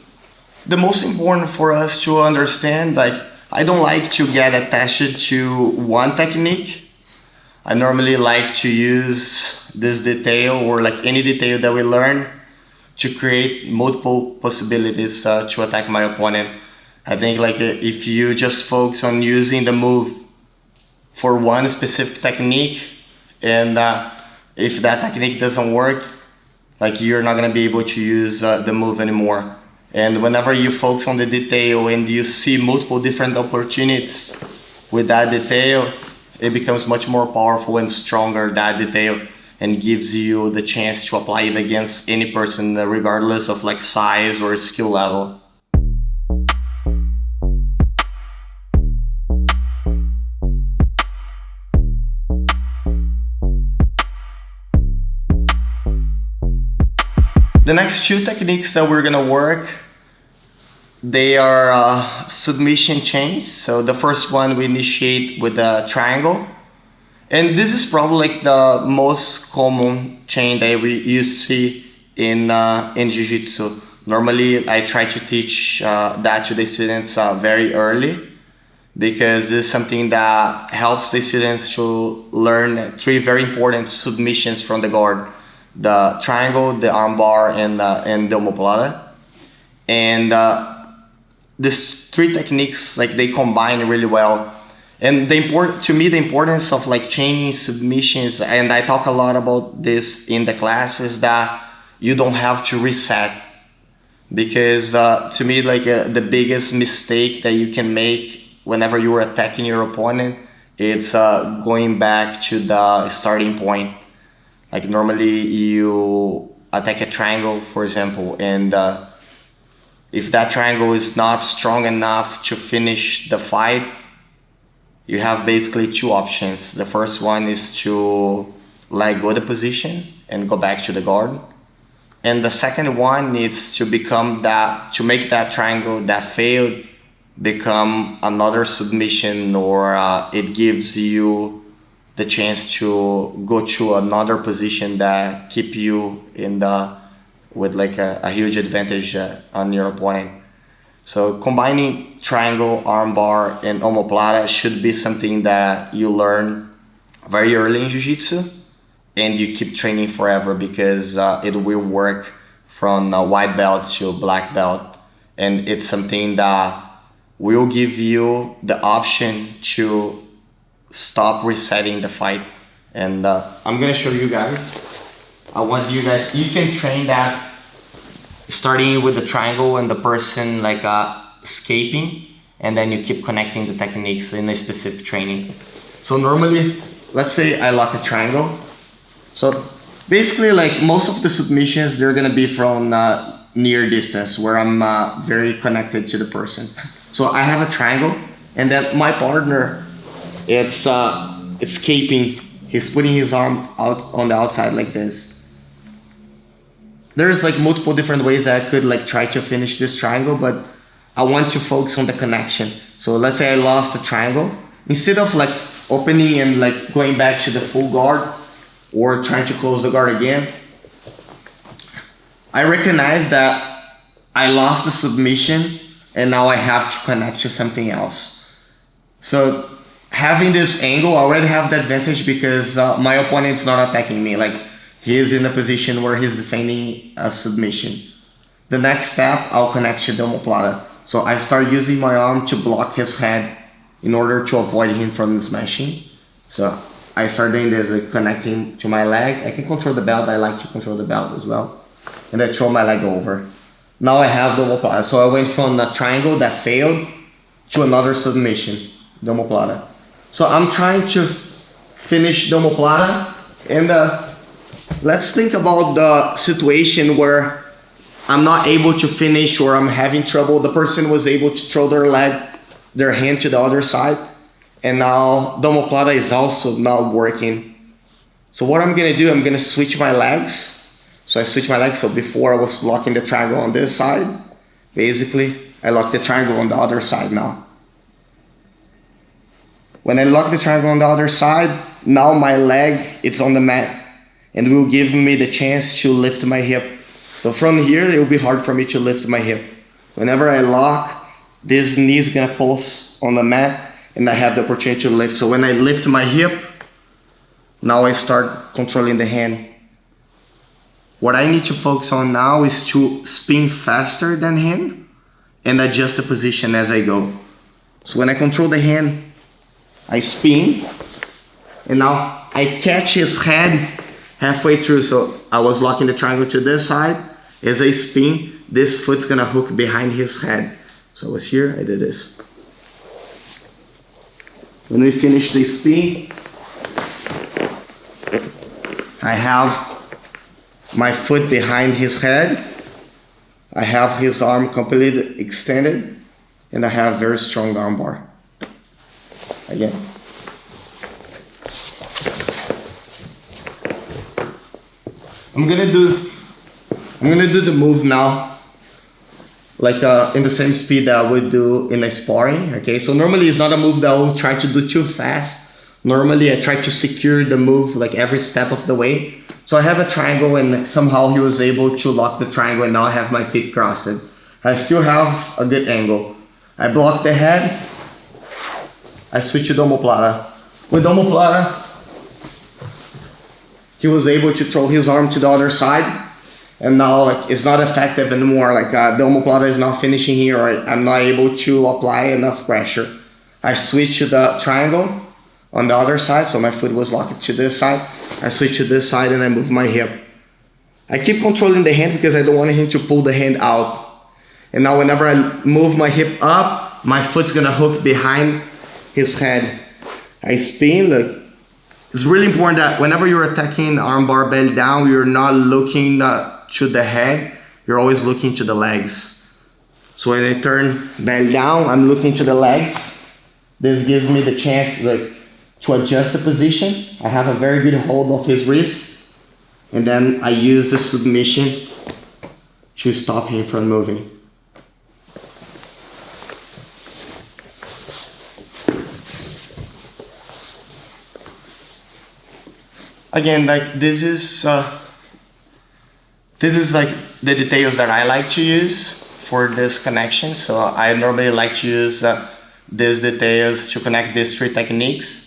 the most important for us to understand, like I don't like to get attached to one technique. I normally like to use this detail or like any detail that we learn to create multiple possibilities to attack my opponent. I think like if you just focus on using the move for one specific technique, and if that technique doesn't work, like you're not gonna be able to use the move anymore. And whenever you focus on the detail and you see multiple different opportunities with that detail, it becomes much more powerful and stronger, that detail, and gives you the chance to apply it against any person regardless of like size or skill level. The next two techniques that we're gonna work, they are submission chains. So the first one we initiate with a triangle, And this is probably like the most common chain that you see in Jiu-Jitsu. Normally, I try to teach that to the students very early, because this is something that helps the students to learn three very important submissions from the guard: the triangle, the armbar, and the omoplata. And these three techniques, like, they combine really well. And to me, the importance of like chaining submissions, and I talk a lot about this in the class, is that you don't have to reset. Because to me, like, the biggest mistake that you can make whenever you are attacking your opponent, it's going back to the starting point. Like, normally you attack a triangle, for example, and if that triangle is not strong enough to finish the fight, you have basically two options. The first one is to let go the position and go back to the guard. And the second one needs to to make that triangle that failed become another submission, or it gives you the chance to go to another position that keep you with like a huge advantage on your opponent. So combining triangle, armbar, and omoplata should be something that you learn very early in Jiu-Jitsu, and you keep training forever, because it will work from white belt to black belt, and it's something that will give you the option to stop resetting the fight. And I'm gonna show you guys. You can train that starting with the triangle and the person like escaping, and then you keep connecting the techniques in a specific training. So normally, let's say I lock a triangle. So basically, like, most of the submissions, they're gonna be from near distance, where I'm very connected to the person. So I have a triangle, and then my partner, it's escaping. He's putting his arm out on the outside like this. There's like multiple different ways that I could like try to finish this triangle, but I want to focus on the connection. So let's say I lost the triangle. Instead of like opening and like going back to the full guard or trying to close the guard again, I recognize that I lost the submission, and now I have to connect to something else. So having this angle, I already have the advantage, because my opponent's not attacking me. Like, he is in a position where he's defending a submission. The next step, I'll connect to the omoplata. So I start using my arm to block his head in order to avoid him from smashing. So I start doing this, like, connecting to my leg. I can control the belt. I like to control the belt as well. And I throw my leg over. Now I have the omoplata. So I went from a triangle that failed to another submission, the omoplata. So I'm trying to finish the omoplata, and let's think about the situation where I'm not able to finish, or I'm having trouble. The person was able to throw their hand to the other side, and now the omoplata is also not working. So what I'm gonna do, I'm gonna switch my legs. So I switch my legs. So before I was locking the triangle on this side, basically I lock the triangle on the other side now. When I lock the triangle on the other side, now my leg, it's on the mat, and it will give me the chance to lift my hip. So from here, it will be hard for me to lift my hip. Whenever I lock, this knee is gonna pulse on the mat, and I have the opportunity to lift. So when I lift my hip, now I start controlling the hand. What I need to focus on now is to spin faster than him and adjust the position as I go. So when I control the hand, I spin, and now I catch his head halfway through. So I was locking the triangle to this side. As I spin, this foot's gonna hook behind his head. So I was here, I did this. When we finish the spin, I have my foot behind his head. I have his arm completely extended, and I have very strong armbar. Again. I'm gonna do the move now, like in the same speed that I would do in a sparring. Okay, so normally it's not a move that I will try to do too fast. normally I try to secure the move like every step of the way. So I have a triangle and somehow he was able to lock the triangle and now I have my feet crossed. I still have a good angle. I block the head. I switch to omoplata. With omoplata, he was able to throw his arm to the other side. And now like it's not effective anymore. Like the omoplata is not finishing here, or I'm not able to apply enough pressure. I switch to the triangle on the other side, so my foot was locked to this side. I switch to this side and I move my hip. I keep controlling the hand because I don't want him to pull the hand out. And now whenever I move my hip up, my foot's gonna hook behind his head. I spin. Look, it's really important that whenever you're attacking armbar belly down, you're not looking to the head, you're always looking to the legs. So when I turn belly down, I'm looking to the legs. This gives me the chance to adjust the position. I have a very good hold of his wrist, and then I use the submission to stop him from moving. Again, like this is like the details that I like to use for this connection. So I normally like to use these details to connect these three techniques.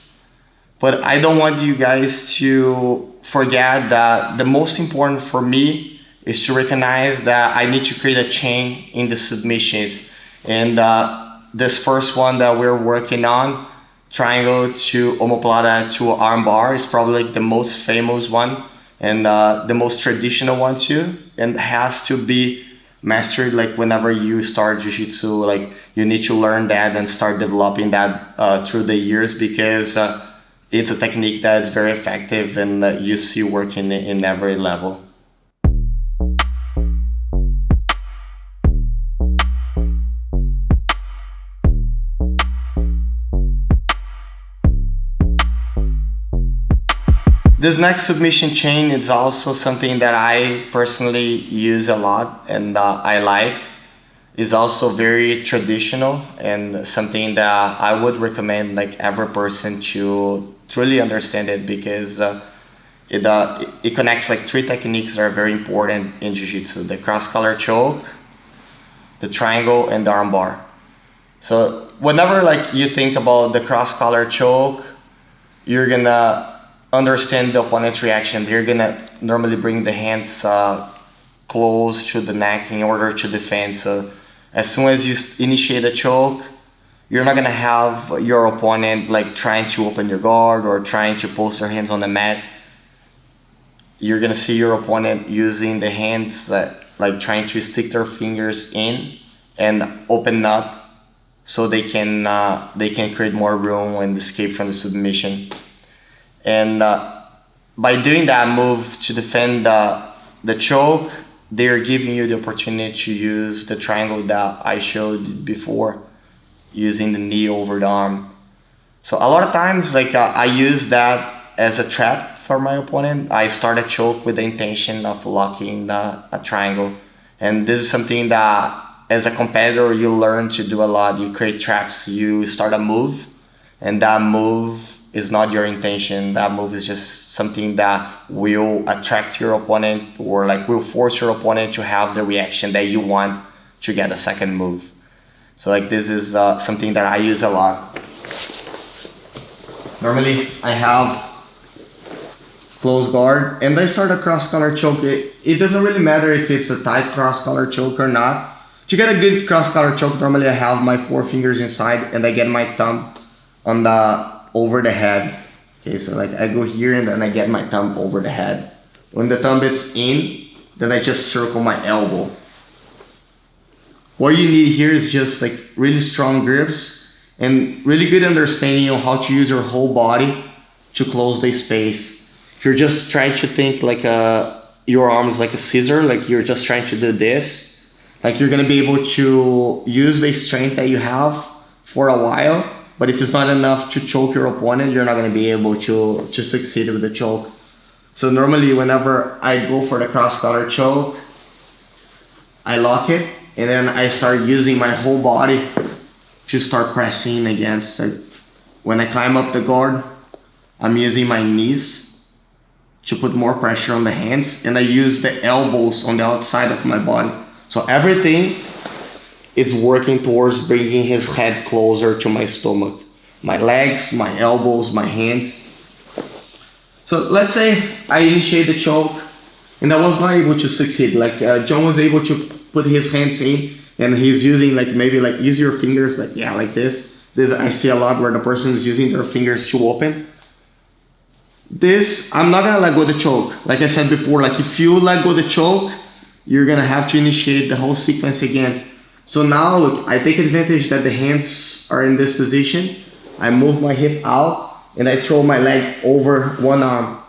But I don't want you guys to forget that the most important for me is to recognize that I need to create a chain in the submissions. And this first one that we're working on, triangle to omoplata to armbar, is probably like the most famous one and the most traditional one too, and has to be mastered. Like whenever you start jiu-jitsu, like you need to learn that and start developing that through the years, because it's a technique that is very effective and you see working in every level. This next submission chain is also something that I personally use a lot and I like. It's also very traditional and something that I would recommend like every person to truly understand it, because it connects like three techniques that are very important in jiu-jitsu: the cross-collar choke, the triangle, and the armbar. So whenever like you think about the cross-collar choke, you're gonna understand the opponent's reaction. They're gonna normally bring the hands close to the neck in order to defend. So as soon as you initiate a choke, you're not gonna have your opponent like trying to open your guard or trying to post their hands on the mat. You're gonna see your opponent using the hands like trying to stick their fingers in and open up, so they can create more room and escape from the submission. And by doing that move to defend the choke, they're giving you the opportunity to use the triangle that I showed before, using the knee over the arm. So a lot of times, like I use that as a trap for my opponent. I start a choke with the intention of locking a triangle, and this is something that as a competitor you learn to do a lot. You create traps. You start a move, and that move is not your intention. That move is just something that will attract your opponent, or like will force your opponent to have the reaction that you want to get a second move. So like this is something that I use a lot. Normally I have close guard and I start a cross-collar choke. It doesn't really matter if it's a tight cross-collar choke or not. To get a good cross-collar choke, normally I have my four fingers inside and I get my thumb on over the head. Okay, so like I go here and then I get my thumb over the head. When the thumb is in, then I just circle my elbow. What you need here is just like really strong grips and really good understanding of how to use your whole body to close the space. If you're just trying to think like your arm is like a scissor, like you're just trying to do this, like you're gonna be able to use the strength that you have for a while. But if it's not enough to choke your opponent, you're not going to be able to succeed with the choke. So normally whenever I go for the cross-collar choke, I lock it and then I start using my whole body to start pressing against it. When I climb up the guard, I'm using my knees to put more pressure on the hands, and I use the elbows on the outside of my body. So everything is working towards bringing his head closer to my stomach. My legs, my elbows, my hands. So let's say I initiate the choke and I was not able to succeed. Like John was able to put his hands in, and he's using like maybe like use your fingers like like this. This I see a lot where the person is using their fingers to open. This, I'm not gonna let go of the choke. Like I said before, like if you let go of the choke, you're gonna have to initiate the whole sequence again. So now look, I take advantage that the hands are in this position. I move my hip out and I throw my leg over one arm.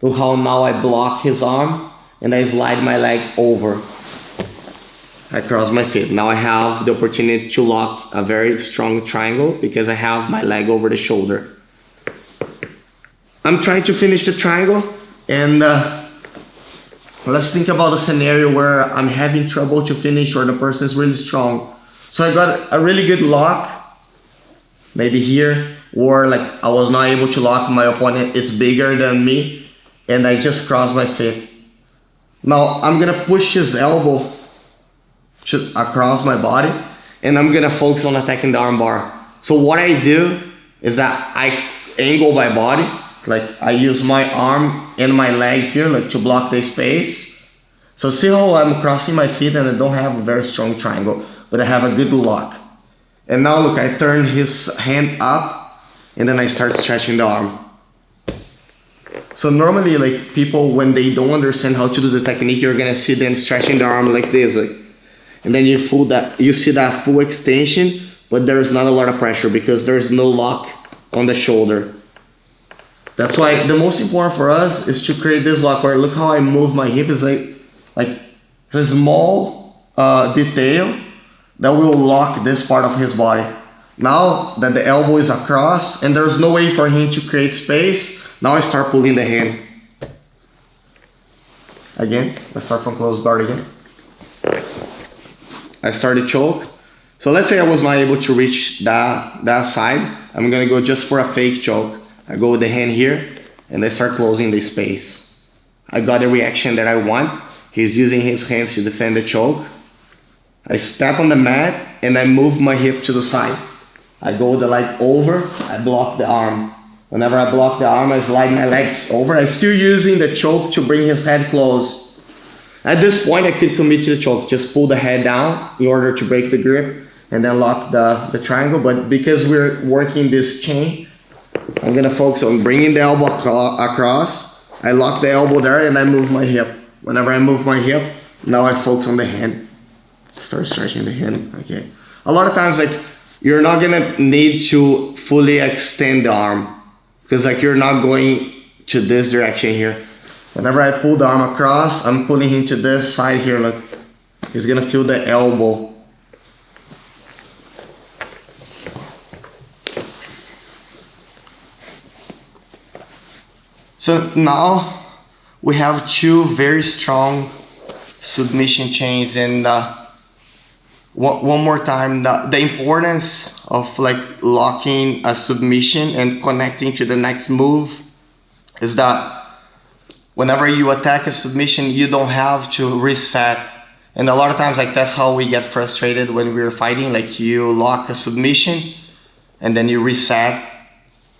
Look how now I block his arm and I slide my leg over. I cross my feet. Now I have the opportunity to lock a very strong triangle because I have my leg over the shoulder. I'm trying to finish the triangle, and let's think about a scenario where I'm having trouble to finish or the person is really strong. So I got a really good lock, maybe here, or like I was not able to lock, my opponent is bigger than me, and I just cross my feet. Now I'm gonna push his elbow across my body, and I'm gonna focus on attacking the arm bar. So what I do is that I angle my body, like I use my arm and my leg here like to block the space. So see how I'm crossing my feet and I don't have a very strong triangle, but I have a good lock. And now look, I turn his hand up and then I start stretching the arm. So normally like people, when they don't understand how to do the technique, you're gonna see them stretching the arm like this, like, and then you see that full extension, but there's not a lot of pressure because there's no lock on the shoulder. That's why the most important for us is to create this lock where look how I move my hip. Is like a small detail that will lock this part of his body. Now that the elbow is across and there's no way for him to create space, now I start pulling the hand. Again, let's start from closed guard again. I started choke. So let's say I was not able to reach that side. I'm gonna go just for a fake choke. I go with the hand here and I start closing the space. I got the reaction that I want. He's using his hands to defend the choke. I step on the mat and I move my hip to the side. I go with the leg over, I block the arm. Whenever I block the arm, I slide my legs over. I'm still using the choke to bring his head close. At this point, I could commit to the choke. Just pull the head down in order to break the grip and then lock the triangle. But because we're working this chain, I'm gonna focus on bringing the elbow across. I lock the elbow there and I move my hip. Whenever I move my hip, now I focus on the hand. Start stretching the hand, okay. A lot of times, like, you're not gonna need to fully extend the arm because like you're not going to this direction here. Whenever I pull the arm across, I'm pulling him to this side here, like, he's gonna feel the elbow. So now we have two very strong submission chains, and one more time, the importance of like locking a submission and connecting to the next move is that whenever you attack a submission, you don't have to reset. And a lot of times, like, that's how we get frustrated when we're fighting. Like, you lock a submission and then you reset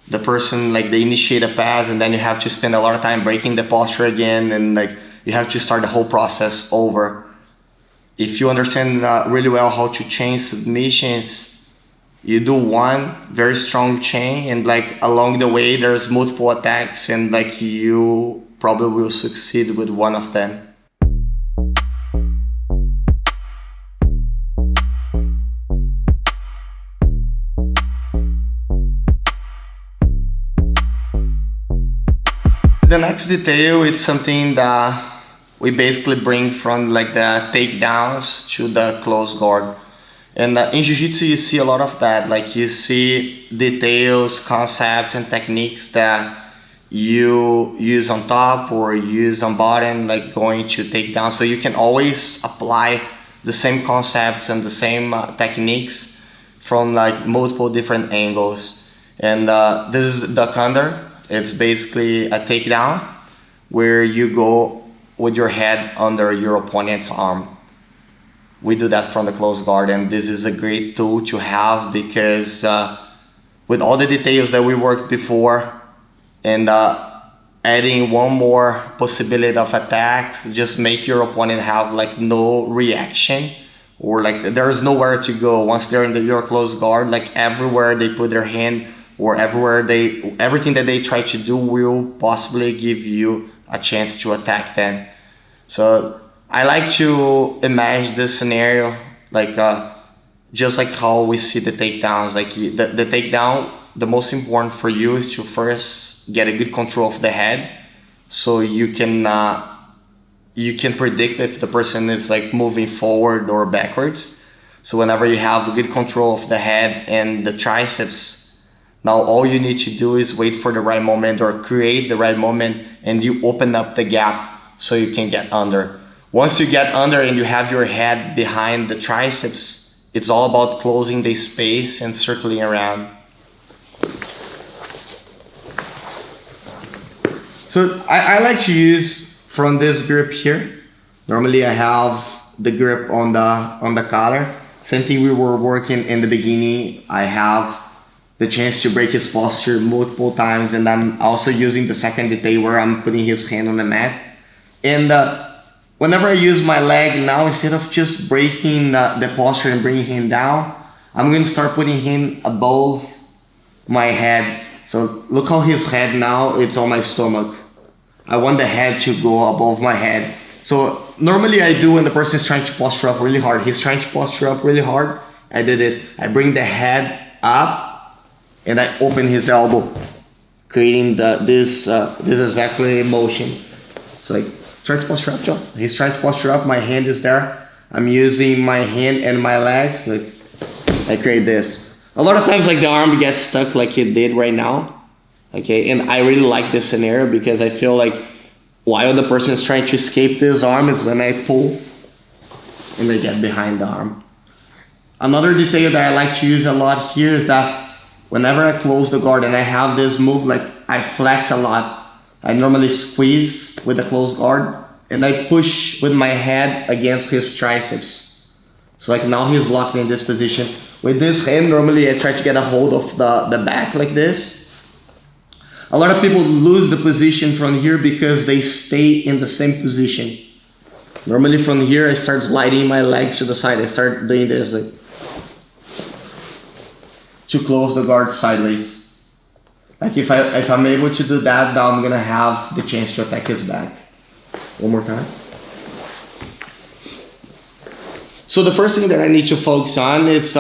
the person, like they initiate a pass, and then you have to spend a lot of time breaking the posture again, and like you have to start the whole process over. If you understand really well how to chain submissions, you do one very strong chain, and like along the way there's multiple attacks, and like you probably will succeed with one of them. The next detail is something that we basically bring from like the takedowns to the close guard. And in Jiu-Jitsu you see a lot of that. Like you see details, concepts and techniques that you use on top or use on bottom, like going to takedown. So you can always apply the same concepts and the same techniques from like multiple different angles. And this is duck under. It's basically a takedown where you go with your head under your opponent's arm. We do that from the close guard, and this is a great tool to have because with all the details that we worked before and adding one more possibility of attacks, just make your opponent have like no reaction, or like there's nowhere to go once they're in your close guard. Like everywhere they put their hand or everything that they try to do will possibly give you a chance to attack them. So I like to imagine this scenario like just like how we see the takedowns. Like the takedown, the most important for you is to first get a good control of the head, so you can predict if the person is like moving forward or backwards. So whenever you have good control of the head and the triceps, now all you need to do is wait for the right moment or create the right moment, and you open up the gap so you can get under. Once you get under and you have your head behind the triceps, it's all about closing the space and circling around. So I like to use from this grip here. Normally I have the grip on the collar. Same thing we were working in the beginning. I have the chance to break his posture multiple times, and I'm also using the second detail where I'm putting his hand on the mat. And whenever I use my leg now, instead of just breaking the posture and bringing him down, I'm going to start putting him above my head. So look how his head now, it's on my stomach. I want the head to go above my head. So normally I do when the person is trying to posture up really hard. He's trying to posture up really hard. I do this. I bring the head up and I open his elbow, creating this exactly motion. It's like, try to posture up, Joe. He's trying to posture up, my hand is there. I'm using my hand and my legs, like I create this. A lot of times like the arm gets stuck like it did right now. Okay, and I really like this scenario because I feel like while the person is trying to escape this arm is when I pull and they get behind the arm. Another detail that I like to use a lot here is that whenever I close the guard and I have this move, like I flex a lot. I normally squeeze with the closed guard and I push with my head against his triceps. So like now he's locked in this position. With this hand, normally I try to get a hold of the back like this. A lot of people lose the position from here because they stay in the same position. Normally from here, I start sliding my legs to the side. I start doing this like to close the guard sideways. Like if I'm able to do that, now I'm gonna have the chance to attack his back. One more time. So the first thing that I need to focus on is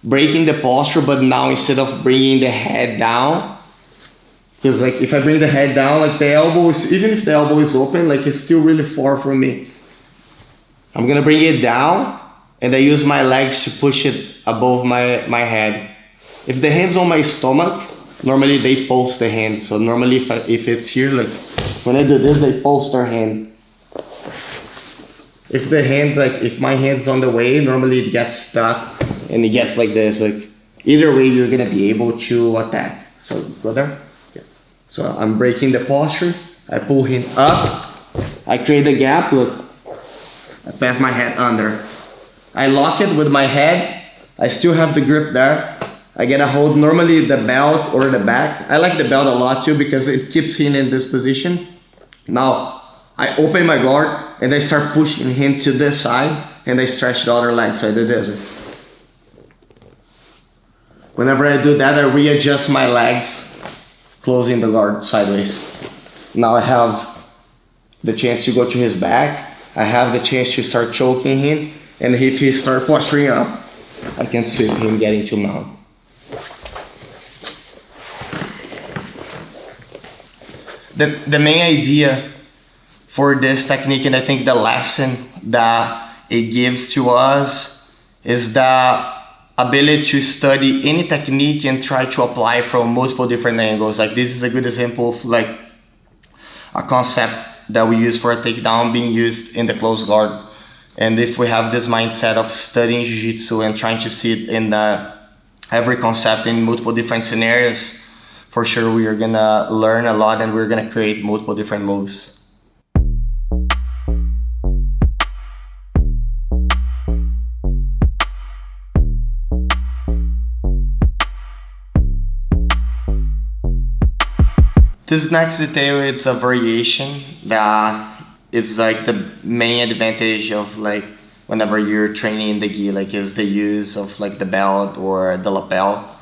breaking the posture, but now instead of bringing the head down, because like if I bring the head down, like the elbow is, even if the elbow is open, like it's still really far from me. I'm gonna bring it down and I use my legs to push it above my head. If the hand's on my stomach, normally they pulse the hand. So normally if it's here, like when I do this, they pulse their hand. If the hand, like if my hand's on the way, normally it gets stuck and it gets like this. Like either way, you're gonna be able to attack. So go there. Yeah. So I'm breaking the posture. I pull him up. I create a gap. Look, I pass my head under. I lock it with my head. I still have the grip there. I get a hold, normally the belt or the back. I like the belt a lot too because it keeps him in this position. Now, I open my guard and I start pushing him to this side and I stretch the other leg. So I do this. Whenever I do that, I readjust my legs, closing the guard sideways. Now I have the chance to go to his back. I have the chance to start choking him. And if he starts posturing up, I can sweep him getting to mount. The main idea for this technique, and I think the lesson that it gives to us, is the ability to study any technique and try to apply from multiple different angles. Like this is a good example of like a concept that we use for a takedown being used in the close guard. And if we have this mindset of studying jiu-jitsu and trying to see it in every concept in multiple different scenarios, for sure we are gonna learn a lot and we're gonna create multiple different moves. This next detail, it's a variation that it's like the main advantage of like whenever you're training the gi, like is the use of like the belt or the lapel.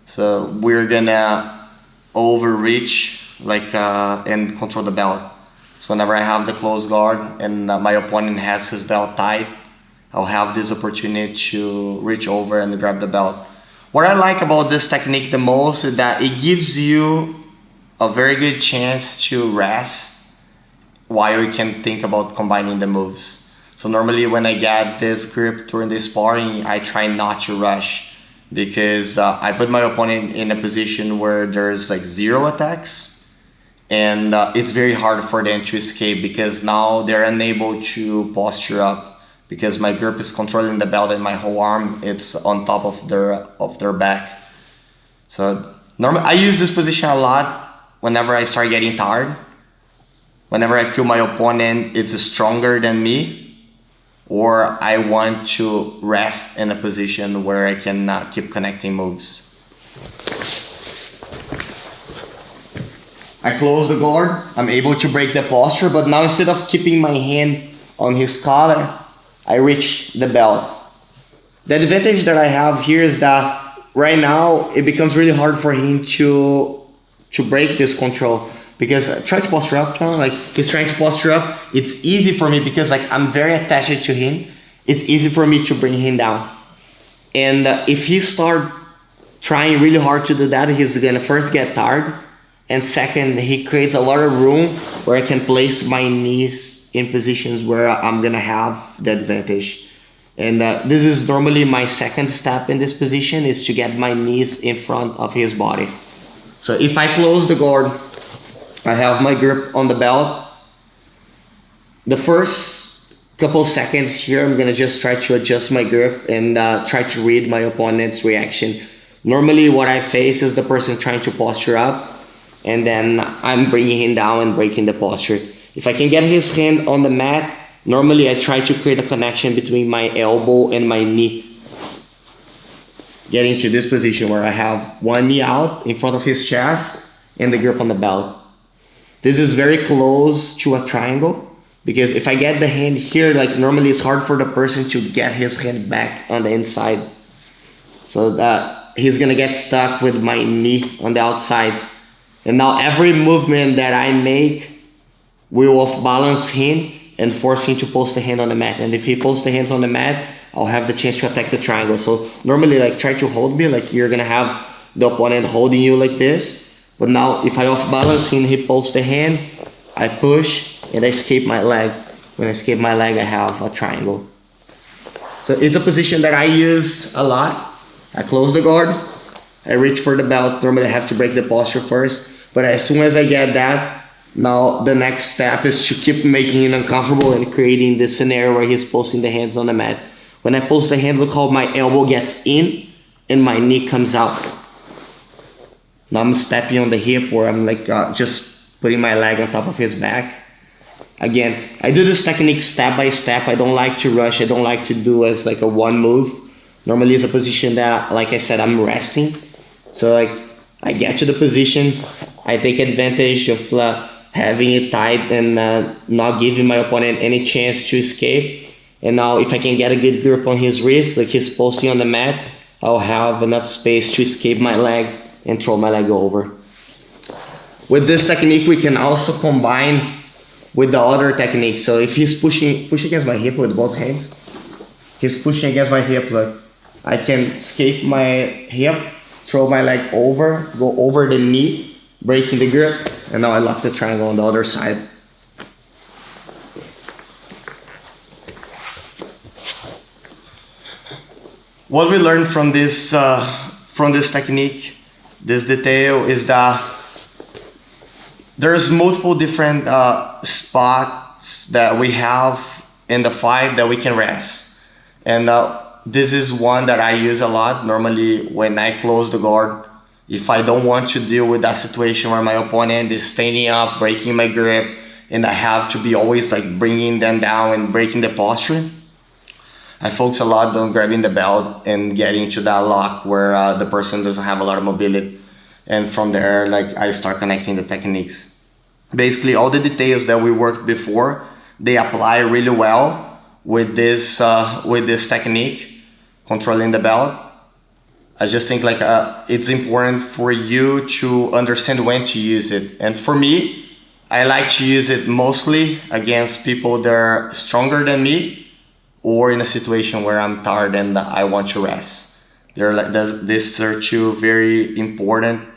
So we're gonna overreach like and control the belt. So whenever I have the close guard and my opponent has his belt tight, I'll have this opportunity to reach over and grab the belt. What I like about this technique the most is that it gives you a very good chance to rest while you can think about combining the moves. So normally when I get this grip during the sparring, I try not to rush because I put my opponent in a position where there's like 0 attacks, and it's very hard for them to escape because now they're unable to posture up because my grip is controlling the belt and my whole arm it's on top of their back. So normally I use this position a lot whenever I start getting tired, whenever I feel my opponent is stronger than me, or I want to rest in a position where I can keep connecting moves. I close the guard, I'm able to break the posture, but now instead of keeping my hand on his collar, I reach the belt. The advantage that I have here is that right now it becomes really hard for him to break this control, because try to posture up, John. Like he's trying to posture up. It's easy for me because like I'm very attached to him. It's easy for me to bring him down. And if he start trying really hard to do that, he's gonna first get tired, and second, he creates a lot of room where I can place my knees in positions where I'm gonna have the advantage. And this is normally my second step in this position, is to get my knees in front of his body. So if I close the guard, I have my grip on the belt. The first couple seconds here, I'm gonna just try to adjust my grip and try to read my opponent's reaction. Normally what I face is the person trying to posture up, and then I'm bringing him down and breaking the posture. If I can get his hand on the mat, normally I try to create a connection between my elbow and my knee, getting to this position where I have one knee out in front of his chest and the grip on the belt. This is very close to a triangle, because if I get the hand here, like normally it's hard for the person to get his hand back on the inside. So that he's gonna get stuck with my knee on the outside. And now every movement that I make will off balance him and force him to post the hand on the mat. And if he posts the hands on the mat, I'll have the chance to attack the triangle. So normally like try to hold me, like you're gonna have the opponent holding you like this. But now if I off balance him, he posts the hand, I push and I escape my leg. When I escape my leg, I have a triangle. So it's a position that I use a lot. I close the guard, I reach for the belt. Normally I have to break the posture first, but as soon as I get that, now the next step is to keep making it uncomfortable and creating this scenario where he's posting the hands on the mat. When I post the hand, look how my elbow gets in and my knee comes out. Now I'm stepping on the hip, or I'm like just putting my leg on top of his back. Again, I do this technique step by step. I don't like to rush. I don't like to do as like a one move. Normally it's a position that, like I said, I'm resting. So like I get to the position, I take advantage of having it tight and not giving my opponent any chance to escape. And now if I can get a good grip on his wrist, like he's posting on the mat, I'll have enough space to escape my leg and throw my leg over. With this technique, we can also combine with the other technique. So if he's pushing against my hip with both hands, he's pushing against my hip, look. I can escape my hip, throw my leg over, go over the knee, breaking the grip, and now I lock the triangle on the other side. What we learned from this technique, this detail, is that there's multiple different spots that we have in the fight that we can rest. And this is one that I use a lot. Normally when I close the guard, if I don't want to deal with that situation where my opponent is standing up, breaking my grip, and I have to be always like bringing them down and breaking the posture, I focus a lot on grabbing the belt and getting to that lock where the person doesn't have a lot of mobility. And from there, like I start connecting the techniques. Basically, all the details that we worked before, they apply really well with this technique, controlling the belt. I just think like it's important for you to understand when to use it. And for me, I like to use it mostly against people that are stronger than me, or in a situation where I'm tired and I want to rest. These are two very important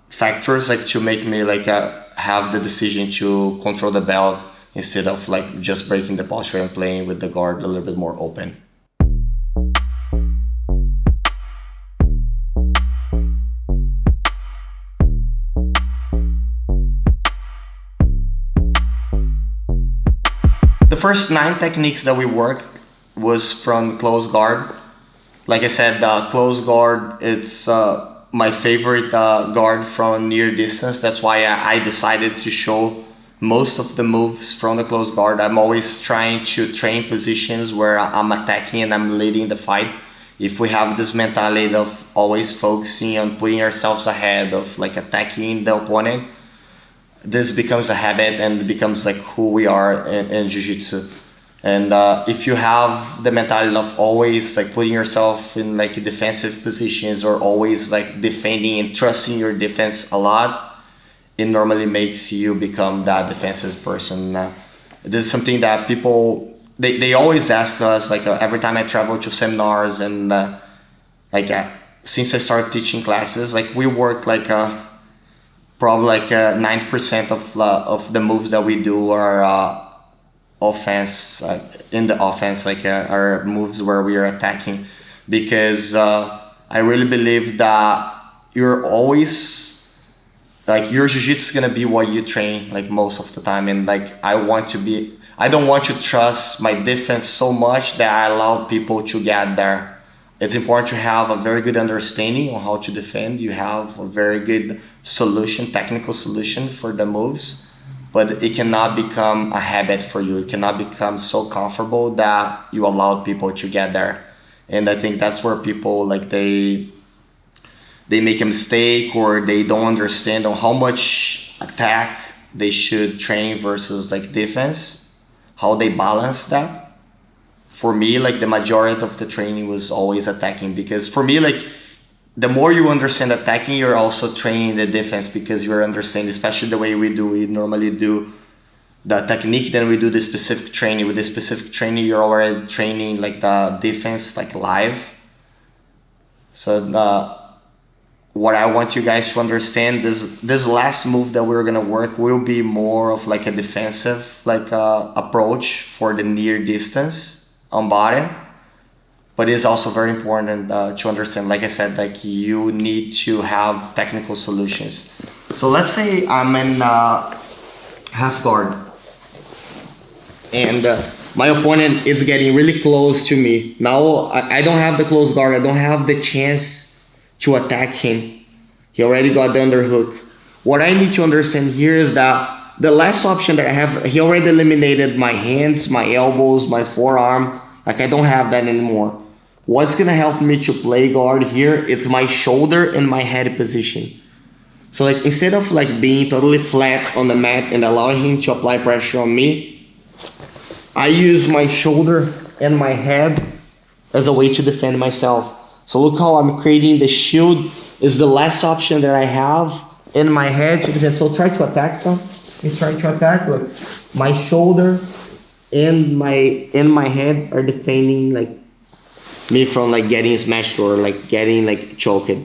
factors like to make me like have the decision to control the belt instead of like just breaking the posture and playing with the guard a little bit more open. The first 9 techniques that we worked was from close guard. Like I said, close guard, it's my favorite guard from near distance. That's why I decided to show most of the moves from the close guard. I'm always trying to train positions where I'm attacking and I'm leading the fight. If we have this mentality of always focusing on putting ourselves ahead of like attacking the opponent, this becomes a habit and becomes like who we are in jiu-jitsu. And if you have the mentality of always like putting yourself in like defensive positions or always like defending and trusting your defense a lot, it normally makes you become that defensive person. This is something that people, they always ask us, like every time I travel to seminars and since I started teaching classes, like we work like probably like 90% of the moves that we do are offense, in the offense, like are moves where we are attacking, because I really believe that you're always like your jiu-jitsu is gonna be what you train like most of the time. And like I don't want to trust my defense so much that I allow people to get there. It's important to have a very good understanding on how to defend. You have a very good solution, technical solution for the moves, but it cannot become a habit for you. It cannot become so comfortable that you allow people to get there. And I think that's where people like they make a mistake, or they don't understand on how much attack they should train versus like defense, how they balance that. For me, like the majority of the training was always attacking, because for me, like the more you understand attacking, you're also training the defense, because you're understanding, especially the way we normally do the technique, then we do the specific training. With the specific training, you're already training like the defense like live. So what I want you guys to understand is this last move that we're gonna work will be more of like a defensive like approach for the near distance on bottom, but it's also very important to understand, like I said, like you need to have technical solutions. So let's say I'm in half guard and my opponent is getting really close to me. Now I don't have the close guard, I don't have the chance to attack him. He already got the underhook. What I need to understand here is that the last option that I have, he already eliminated my hands, my elbows, my forearm. Like I don't have that anymore. What's gonna help me to play guard here? It's my shoulder and my head position. So like instead of like being totally flat on the mat and allowing him to apply pressure on me, I use my shoulder and my head as a way to defend myself. So look how I'm creating the shield is the last option that I have in my head to defend. So try to attack them. He's trying to attack. Look, my shoulder and my head are defending like me from like getting smashed or like getting like choked.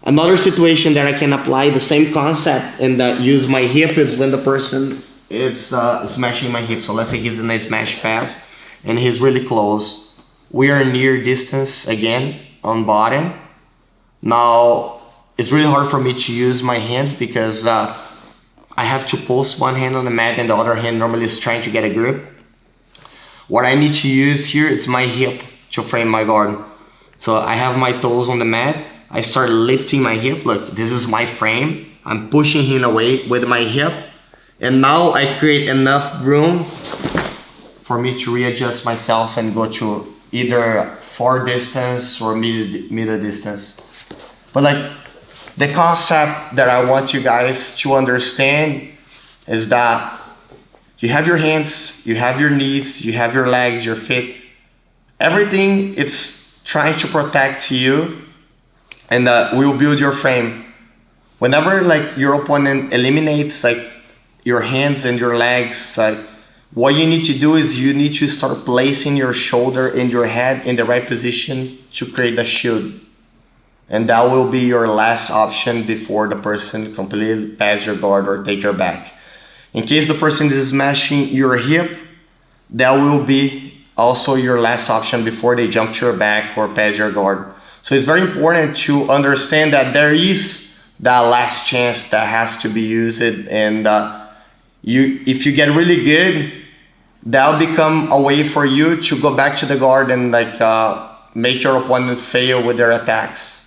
Another situation that I can apply the same concept and use my hip is when the person is smashing my hip. So let's say he's in a smash pass and he's really close. We are near distance again on bottom. Now it's really hard for me to use my hands because I have to post one hand on the mat and the other hand normally is trying to get a grip. What I need to use here is my hip. to frame my guard. So I have my toes on the mat. I start lifting my hip. Look, this is my frame. I'm pushing him away with my hip. And now I create enough room for me to readjust myself and go to either far distance or middle distance. But like the concept that I want you guys to understand is that you have your hands, you have your knees, you have your legs, your feet. Everything it's trying to protect you and will build your frame. Whenever like your opponent eliminates like your hands and your legs, like what you need to do is you need to start placing your shoulder and your head in the right position to create a shield. And that will be your last option before the person completely pass your guard or take your back. In case the person is smashing your hip, that will be also your last option before they jump to your back or pass your guard. So it's very important to understand that there is that last chance that has to be used, and if you get really good, that'll become a way for you to go back to the guard and like make your opponent fail with their attacks.